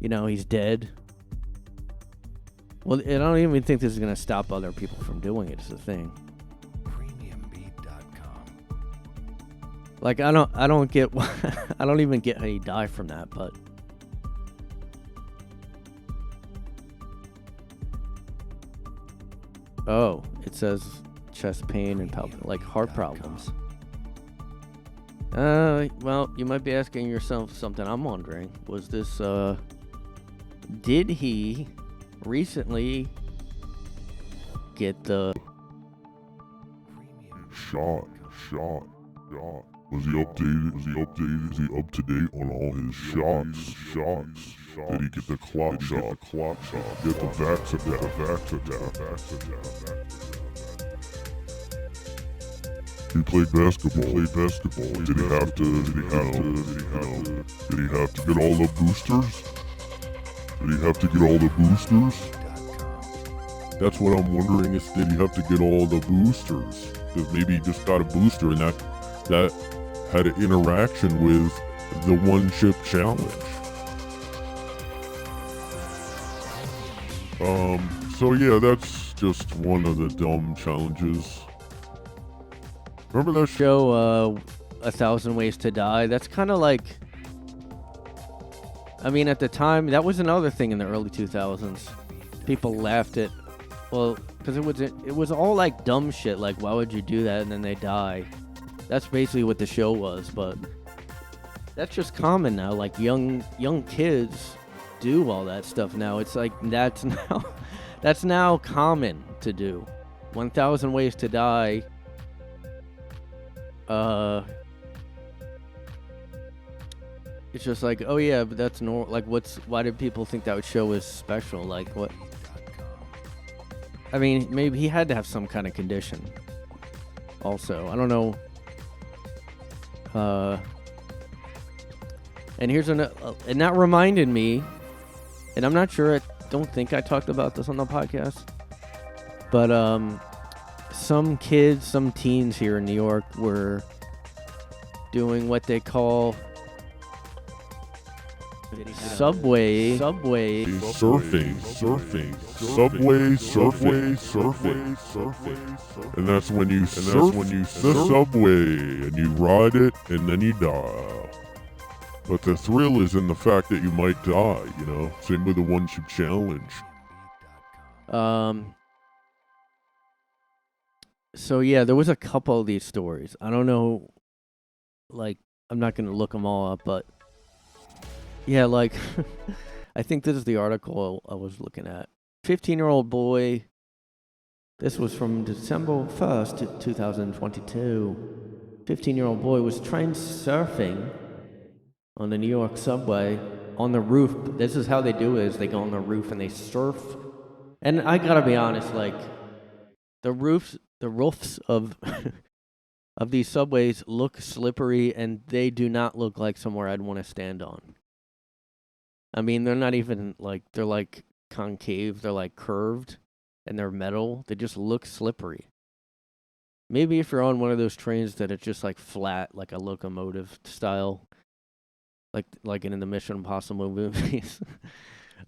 S4: He's dead. Well, I don't even think this is going to stop other people from doing it. It's the thing. Premiumbeat.com. Like, I don't get I don't even get how you die from that, but oh, it says chest pain and like heart problems. Well, you might be asking yourself something I'm wondering. Was this, did he recently get the
S6: shot. Was he updated? Was he updated? Is he up to date on all his shots? Did he get the clock shot? Get the vax attack. He played basketball. Did he have to? Did he have to get all the boosters? That's what I'm wondering, is did he have to get all the boosters? Because maybe he just got a booster and that had an interaction with the one chip challenge. So yeah, that's just one of the dumb challenges. Remember that
S4: show, 1,000 Ways to Die? That's kind of like, I mean, at the time, that was another thing in the early 2000s. People laughed at, well, because it was all like dumb shit, like why would you do that, and then they die. That's basically what the show was, but that's just common now. Like young kids do all that stuff now. It's like that's now common to do. 1,000 Ways to Die. It's just like, oh yeah, but that's like, why did people think that show was special? Like, what? I mean, maybe he had to have some kind of condition. Also, I don't know. And here's and that reminded me, and I'm not sure, I don't think I talked about this on the podcast, but some teens here in New York were doing what they call subway
S6: surfing. And that's when you surf the subway and you ride it and then you die. But the thrill is in the fact that you might die, you know? Same with the one chip challenge.
S4: So yeah, there was a couple of these stories. I don't know, like, I'm not gonna look them all up, but yeah, like, I think this is the article I was looking at. 15-year-old boy. This was from December 1st, 2022. 15-year-old boy was trained surfing on the New York subway on the roof. This is how they do it, is they go on the roof and they surf. And I gotta be honest, like, the roofs of of these subways look slippery, and they do not look like somewhere I'd want to stand on. I mean, they're not even like, they're like concave, they're like curved, and they're metal. They just look slippery. Maybe if you're on one of those trains that it's just like flat, like a locomotive style, like in the Mission Impossible movies.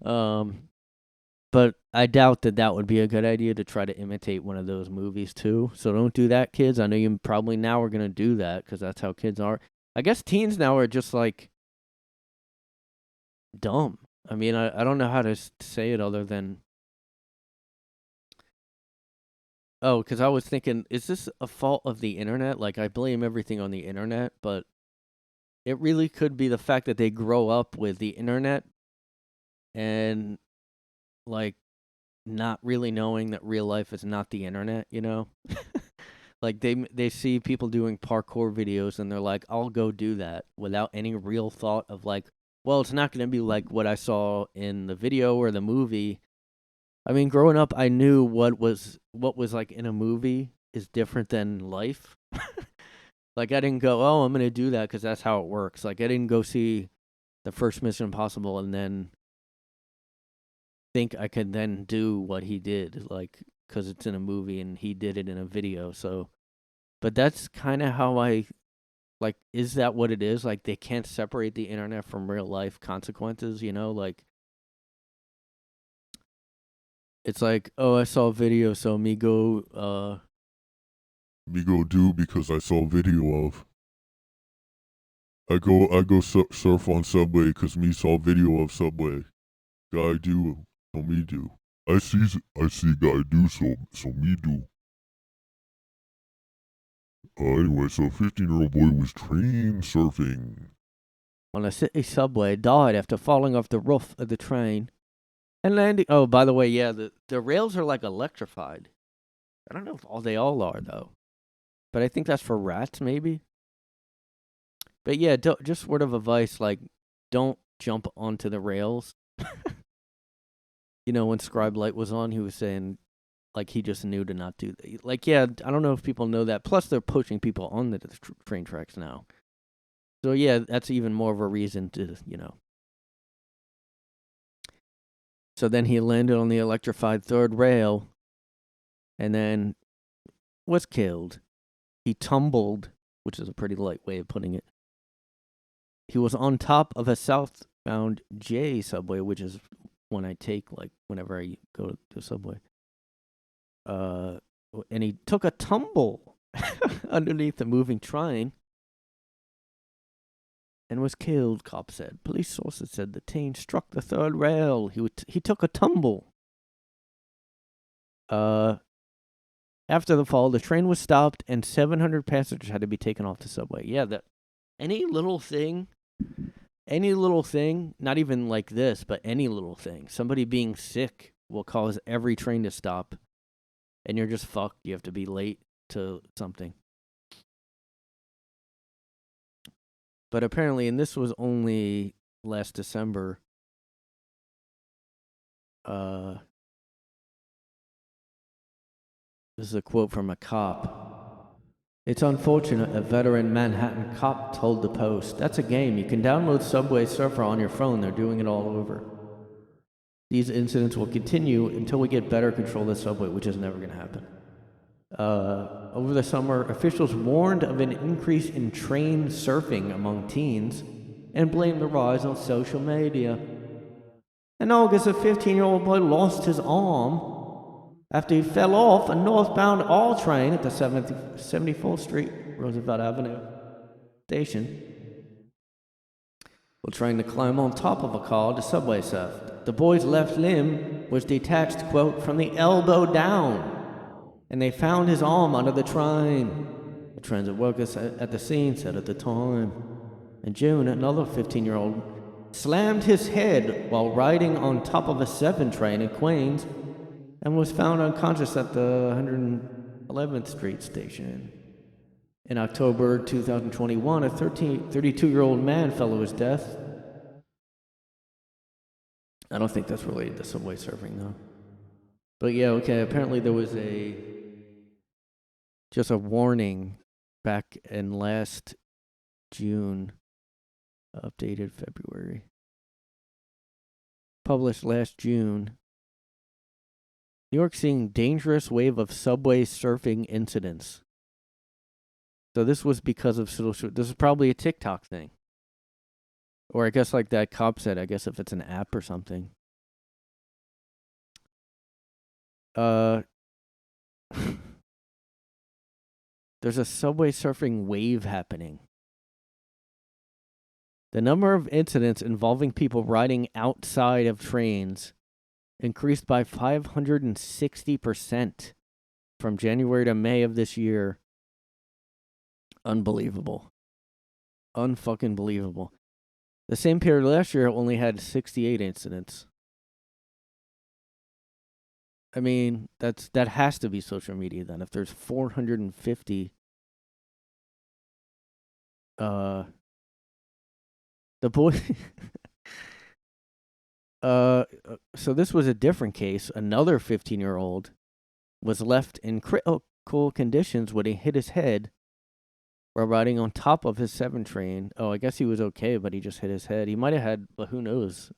S4: But I doubt that would be a good idea to try to imitate one of those movies too. So don't do that, kids. I know you probably now are going to do that because that's how kids are. I guess teens now are just like dumb. I mean, I don't know how to say it other than, oh, because I was thinking, is this a fault of the internet? Like, I blame everything on the internet, but it really could be the fact that they grow up with the internet and, like, not really knowing that real life is not the internet, you know? Like, they see people doing parkour videos and they're like, I'll go do that, without any real thought of like, well, it's not going to be like what I saw in the video or the movie. I mean, growing up, I knew what was like in a movie is different than life. Like, I didn't go, oh, I'm going to do that because that's how it works. Like, I didn't go see the first Mission Impossible and then think I could then do what he did, like, because it's in a movie and he did it in a video. So, but that's kind of how I, like, is that what it is? Like, they can't separate the internet from real life consequences, you know? Like, it's like, oh, I saw a video, so me go
S6: do because I saw a video of. I go surf on Subway because me saw video of Subway. Guy do, so me do. I see guy do, so me do. Anyway, so 15-year-old boy was trained surfing
S4: on a city subway, died after falling off the roof of the train and landing. Oh, by the way, yeah, the rails are like electrified. I don't know if they all are though, but I think that's for rats, maybe. But yeah, just word of advice, like, don't jump onto the rails. You know, when Scribe Light was on, he was saying, like, he just knew to not do that. Like, yeah, I don't know if people know that. Plus, they're pushing people on the train tracks now. So, yeah, that's even more of a reason to, you know. So then he landed on the electrified third rail and then was killed. He tumbled, which is a pretty light way of putting it. He was on top of a southbound J subway, which is one I take, like, whenever I go to the subway. And he took a tumble underneath the moving train and was killed, cops said. Police sources said the teen struck the third rail. He took a tumble. After the fall, the train was stopped and 700 passengers had to be taken off the subway. Yeah, that any little thing, not even like this, but any little thing, somebody being sick will cause every train to stop, and you're just fucked. You have to be late to something. But apparently, and this was only last December, this is a quote from a cop. It's unfortunate, a veteran Manhattan cop told the Post. That's a game. You can download Subway Surfer on your phone. They're doing it all over. These incidents will continue until we get better control of the subway, which is never going to happen. Over the summer, officials warned of an increase in train surfing among teens and blamed the rise on social media. In August, a 15-year-old boy lost his arm after he fell off a northbound R train at the 74th Street, Roosevelt Avenue station. While trying to climb on top of a car to subway surf. The boy's left limb was detached, quote, from the elbow down, and they found his arm under the train. The transit workers at the scene said at the time. In June, another 15-year-old slammed his head while riding on top of a 7 train in Queens and was found unconscious at the 111th Street station. In October 2021, a 32-year-old man fell to his death. I don't think that's related to subway surfing, though. But yeah, okay, apparently there was just a warning back in last June, updated February. Published last June. New York seeing dangerous wave of subway surfing incidents. So this was because of social. This is probably a TikTok thing. Or I guess like that cop said, I guess if it's an app or something. There's a subway surfing wave happening. The number of incidents involving people riding outside of trains increased by 560% from January to May of this year. Unbelievable. Unfucking believable. The same period last year only had 68 incidents. I mean, that has to be social media then. If there's 450, the boy, so this was a different case. Another 15-year-old was left in critical conditions when he hit his head while riding on top of his 7 train. Oh, I guess he was okay, but he just hit his head. He might have had, but who knows?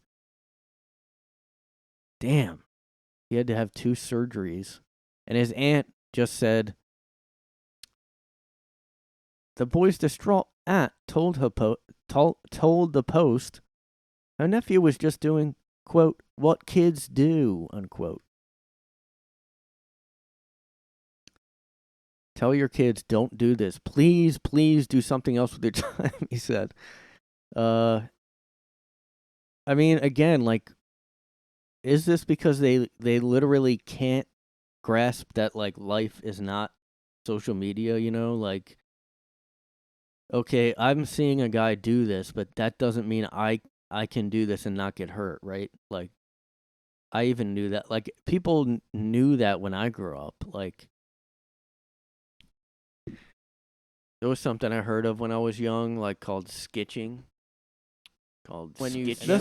S4: Damn. He had to have 2 surgeries. And his aunt just said, the boy's distraught aunt told the Post her nephew was just doing, quote, what kids do, unquote. Tell your kids, don't do this. Please, please do something else with your time, he said. I mean, again, like, is this because they literally can't grasp that, like, life is not social media, you know? Like, okay, I'm seeing a guy do this, but that doesn't mean I can do this and not get hurt, right? Like, I even knew that. Like, people knew that when I grew up. Like, There was something I heard of when I was young, like called skitching. Skitching.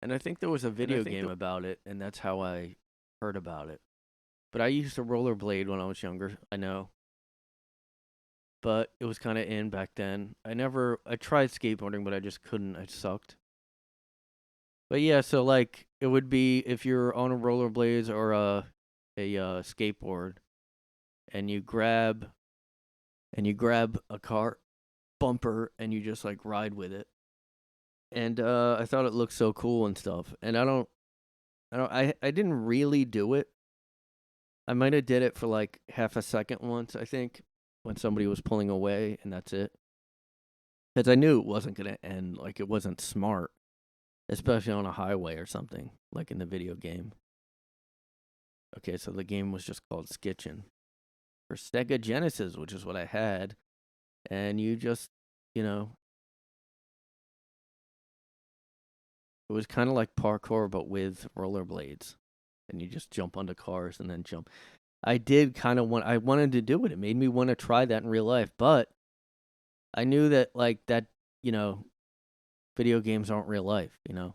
S4: And I think there was a video game about it, and that's how I heard about it. But I used to rollerblade when I was younger, I know. But it was kind of in back then. I tried skateboarding, but I just couldn't. I sucked. But yeah, so like it would be if you're on a rollerblades or a skateboard, and you grab a car bumper and you just like ride with it. And I thought it looked so cool and stuff. And I didn't really do it. I might have did it for like half a second once, I think, when somebody was pulling away, and that's it. Because I knew it wasn't going to end, like it wasn't smart, especially on a highway or something, like in the video game. Okay, so the game was just called Skitching for Sega Genesis, which is what I had. And you just, you know, it was kind of like parkour, but with rollerblades. And you just jump onto cars and then jump. I wanted to do it. It made me want to try that in real life. But I knew that, like, that, you know, video games aren't real life, you know.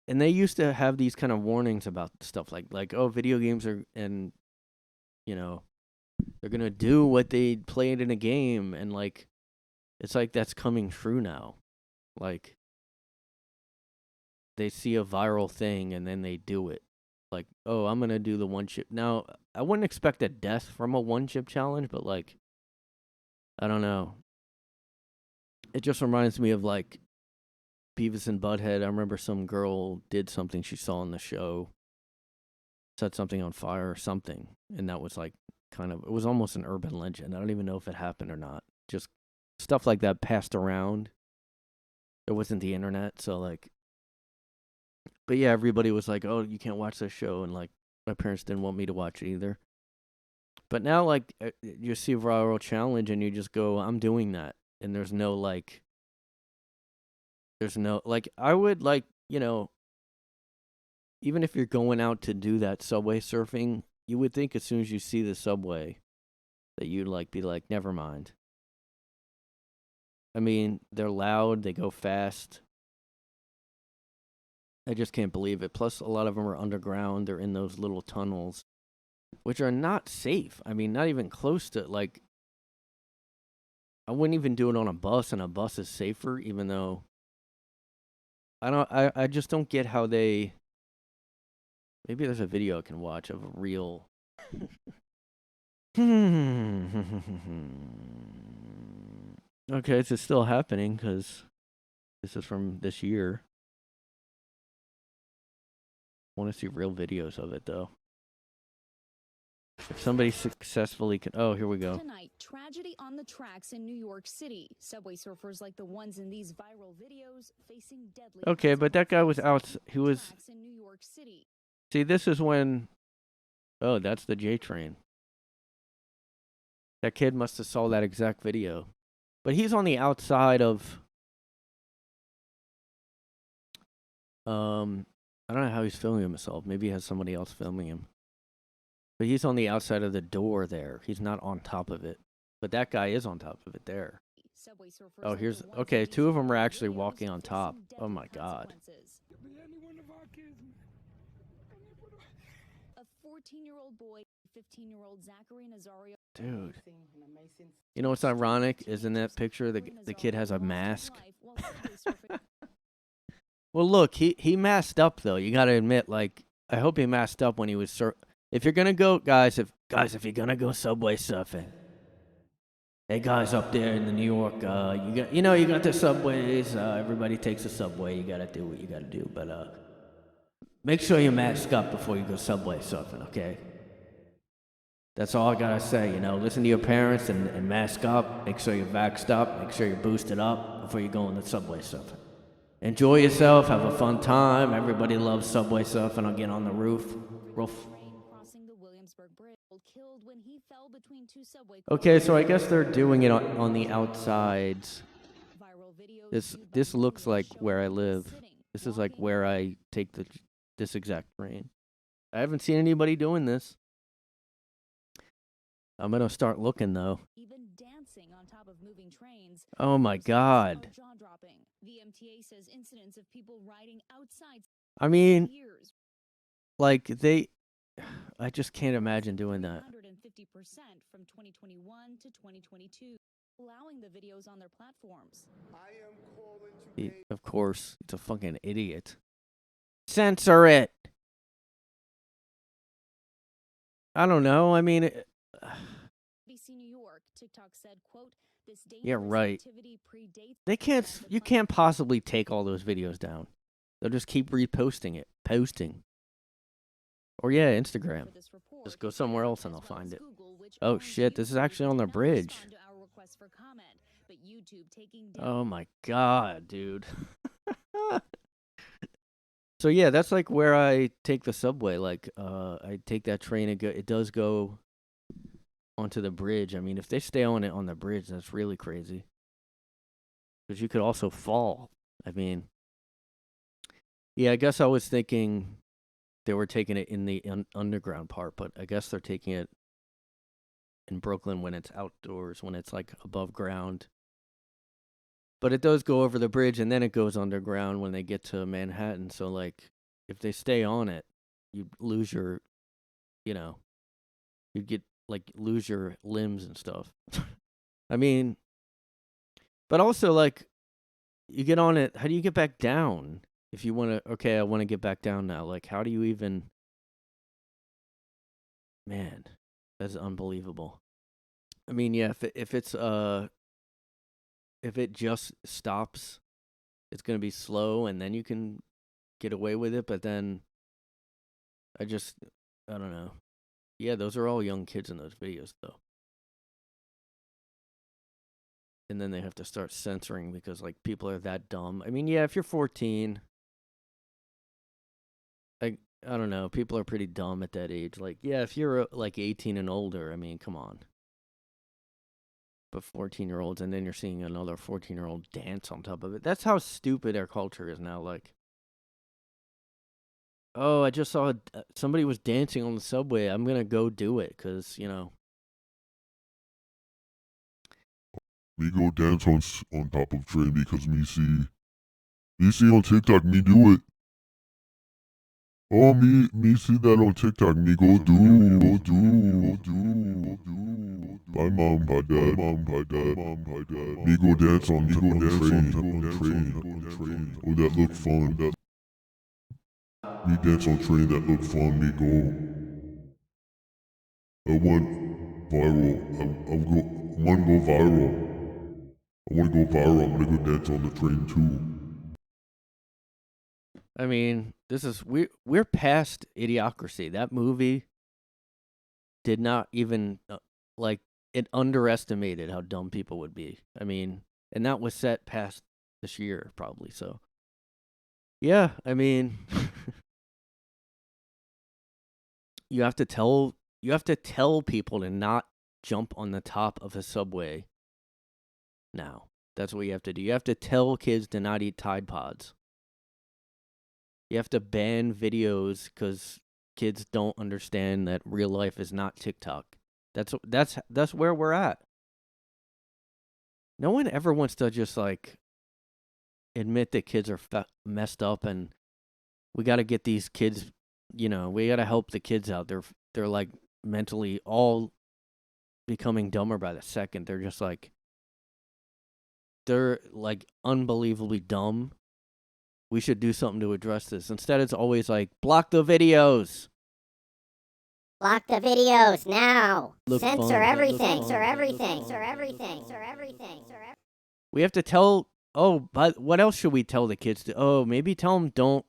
S4: And they used to have these kind of warnings about stuff like, oh, video games are, and, you know, they're going to do what they played in a game. And, like, it's like that's coming true now. Like, they see a viral thing and then they do it. Like, oh, I'm going to do the one chip. Now, I wouldn't expect a death from a one chip challenge, but like, I don't know. It just reminds me of like Beavis and Butthead. I remember some girl did something she saw on the show, set something on fire or something. And that was like it was almost an urban legend. I don't even know if it happened or not. Just stuff like that passed around. There wasn't the internet, so like, but yeah, everybody was like, oh, you can't watch this show. And like, my parents didn't want me to watch it either. But now, like, you see a viral challenge and you just go, I'm doing that. And there's no, like, I would, like, you know, even if you're going out to do that subway surfing, you would think as soon as you see the subway that you'd, like, be like, never mind. I mean, they're loud, they go fast. I just can't believe it. Plus, a lot of them are underground. They're in those little tunnels, which are not safe. I mean, not even close to, like, I wouldn't even do it on a bus, and a bus is safer, even though I just don't get how they, maybe there's a video I can watch of a real, okay, it's still happening, because this is from this year. I want to see real videos of it, though. If somebody successfully can... Oh, here we go.
S9: Tonight, tragedy on the tracks in New York City. Subway surfers like the ones in these viral videos facing deadly...
S4: Okay, but that guy was out... He was...
S9: in New York City.
S4: See, this is when... Oh, that's the J train. That kid must have saw that exact video. But he's on the outside of... I don't know how he's filming himself. Maybe he has somebody else filming him. But he's on the outside of the door there. He's not on top of it. But that guy is on top of it there. Oh, here's... Okay, two of them are actually walking on top. Oh, my God.
S9: A 14-year-old boy, 15-year-old Zachary Nazario.
S4: Dude. You know what's ironic is in that picture, the kid has a mask. Well, look, he masked up, though. You got to admit, like, I hope he masked up when he was... If you're going to go, guys, if you're going to go subway surfing, hey, guys up there in the New York, you got the subways. Everybody takes the subway. You got to do what you got to do. But make sure you mask up before you go subway surfing, okay? That's all I got to say, you know. Listen to your parents and mask up. Make sure you're vaxxed up. Make sure you're boosted up before you go on the subway surfing. Enjoy yourself. Have a fun time. Everybody loves subway surfing. I'll get on the roof. Okay, so I guess they're doing it on the outsides. This looks like where I live. This is like where I take this exact train. I haven't seen anybody doing this. I'm gonna start looking though.
S9: Even dancing on top of moving trains.
S4: Oh my god.
S9: Jaw-dropping. The MTA says incidents of people riding outside
S4: I mean,
S9: years.
S4: like I just can't imagine doing that.
S9: 150% from 2021 to 2022, allowing the videos on their platforms.
S4: Of course, it's a fucking idiot. Censor it. I don't know. I mean,
S9: BBC New York, TikTok said, quote, this
S4: yeah,
S9: dangerous
S4: right.
S9: activity predates
S4: They can't. You can't possibly take all those videos down. They'll just keep reposting it, posting. Or yeah, Instagram. Just go somewhere else and I'll find it. Oh shit, this is actually on the bridge. Oh my god, dude. So yeah, that's like where I take the subway. Like, I take that train and it does go onto the bridge. I mean, if they stay on it on the bridge, that's really crazy. Because you could also fall. I mean, yeah, I guess I was thinking they were taking it in the underground part, but I guess they're taking it in Brooklyn when it's outdoors, when it's like above ground. But it does go over the bridge and then it goes underground when they get to Manhattan. So like, if they stay on it, you lose your, you get like lose your limbs and stuff. I mean, but also like, you get on it. How do you get back down? If you want to, okay, I want to get back down now. Like, how do you even? Man, that's unbelievable. I mean, yeah, if it just stops, it's gonna be slow, and then you can get away with it. But then, I don't know. Yeah, those are all young kids in those videos, though. And then they have to start censoring because like people are that dumb. I mean, yeah, if you're 14. I don't know. People are pretty dumb at that age. Like, yeah, if you're like 18 and older, I mean, come on. But 14-year-olds, and then you're seeing another 14-year-old dance on top of it. That's how stupid our culture is now. Like, oh, I just saw somebody was dancing on the subway. I'm gonna go do it because
S6: Me go dance on top of train because me see on TikTok me do it. Oh, me see that on TikTok. Me go do. Bye mom, bye dad. Me go dance on train. Oh, that look fun. Me dance on train, that look fun. Me go. I went viral. I want to go viral. I want to go viral. I'm gonna go dance on the train too.
S4: I mean, we're past Idiocracy. That movie did not even like it underestimated how dumb people would be. I mean, and that was set past this year probably. So yeah, I mean, you have to tell people to not jump on the top of a subway. Now, that's what you have to do. You have to tell kids to not eat Tide Pods. You have to ban videos because kids don't understand that real life is not TikTok. That's where we're at. No one ever wants to just like admit that kids are messed up, and we got to get these kids. We got to help the kids out. They're like mentally all becoming dumber by the second. They're like unbelievably dumb. We should do something to address this. Instead, it's always like, block the videos.
S3: Block the videos now. Censor everything.
S4: We have to tell, but what else should we tell the kids to? Oh, maybe tell them don't,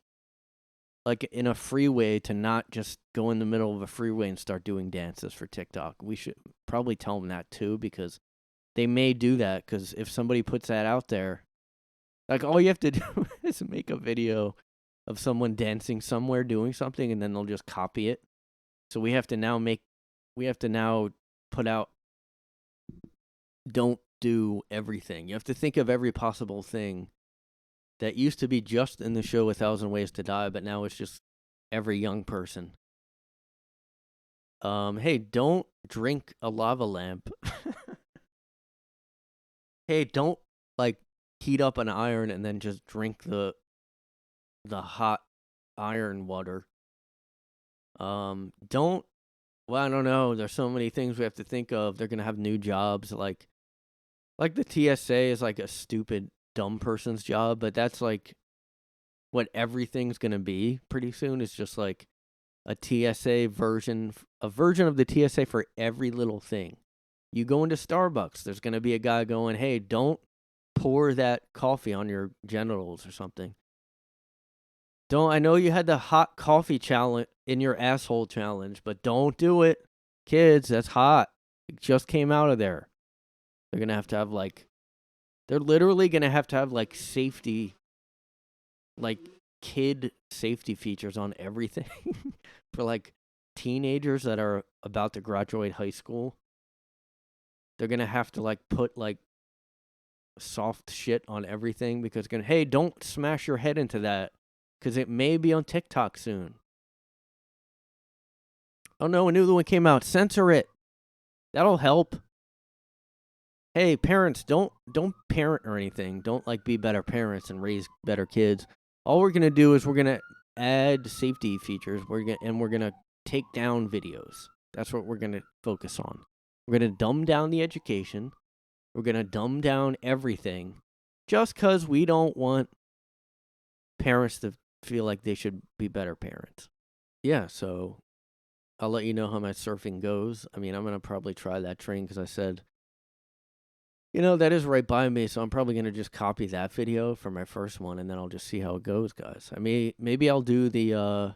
S4: like in a freeway, to not just go in the middle of a freeway and start doing dances for TikTok. We should probably tell them that too, because they may do that, because if somebody puts that out there, like, all you have to do is make a video of someone dancing somewhere doing something, and then they'll just copy it. So we have to now put out, don't do everything. You have to think of every possible thing that used to be just in the show 1,000 Ways to Die, but now it's just every young person. Hey, don't drink a lava lamp. Hey, don't like heat up an iron and then just drink the hot iron water. Don't. Well, I don't know. There's so many things we have to think of. They're gonna have new jobs, like the TSA is like a stupid, dumb person's job, but that's like what everything's gonna be pretty soon. Is just like a TSA version, a version of the TSA for every little thing. You go into Starbucks, there's gonna be a guy going, "Hey, don't pour that coffee on your genitals or something. I know you had the hot coffee challenge in your asshole challenge, but don't do it. Kids, that's hot. It just came out of there." They're going to have like, they're literally going to have like safety, like kid safety features on everything for like teenagers that are about to graduate high school. They're going to have to like put like soft shit on everything because hey, don't smash your head into that. Because it may be on TikTok soon. Oh no, a new one came out. Censor it. That'll help. Hey, parents, don't parent or anything. Don't like be better parents and raise better kids. All we're gonna do is we're gonna add safety features. We're gonna take down videos. That's what we're gonna focus on. We're gonna dumb down the education. We're gonna dumb down everything, just because we don't want parents to feel like they should be better parents. Yeah, so I'll let you know how my surfing goes. I mean, I'm going to probably try that train because I said, that is right by me, so I'm probably going to just copy that video for my first one, and then I'll just see how it goes, guys. Maybe I'll do the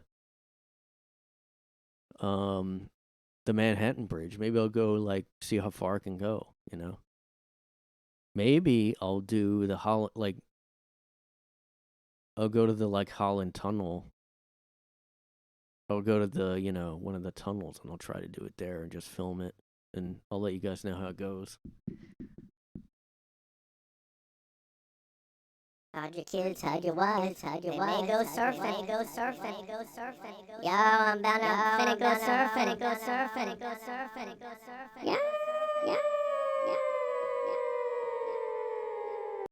S4: Manhattan Bridge. Maybe I'll go, like, see how far I can go, Maybe I'll do the I'll go to the, like, Holland Tunnel. I'll go to the, one of the tunnels, and I'll try to do it there and just film it. And I'll let you guys know how it goes.
S3: How'd your kids, how'd your wives, how'd your wives, go surfing, go surfing, go surfing. Yo, I'm bound to finna go surfing, go surfing, go surfing, go surfing. Yeah, yeah, yeah.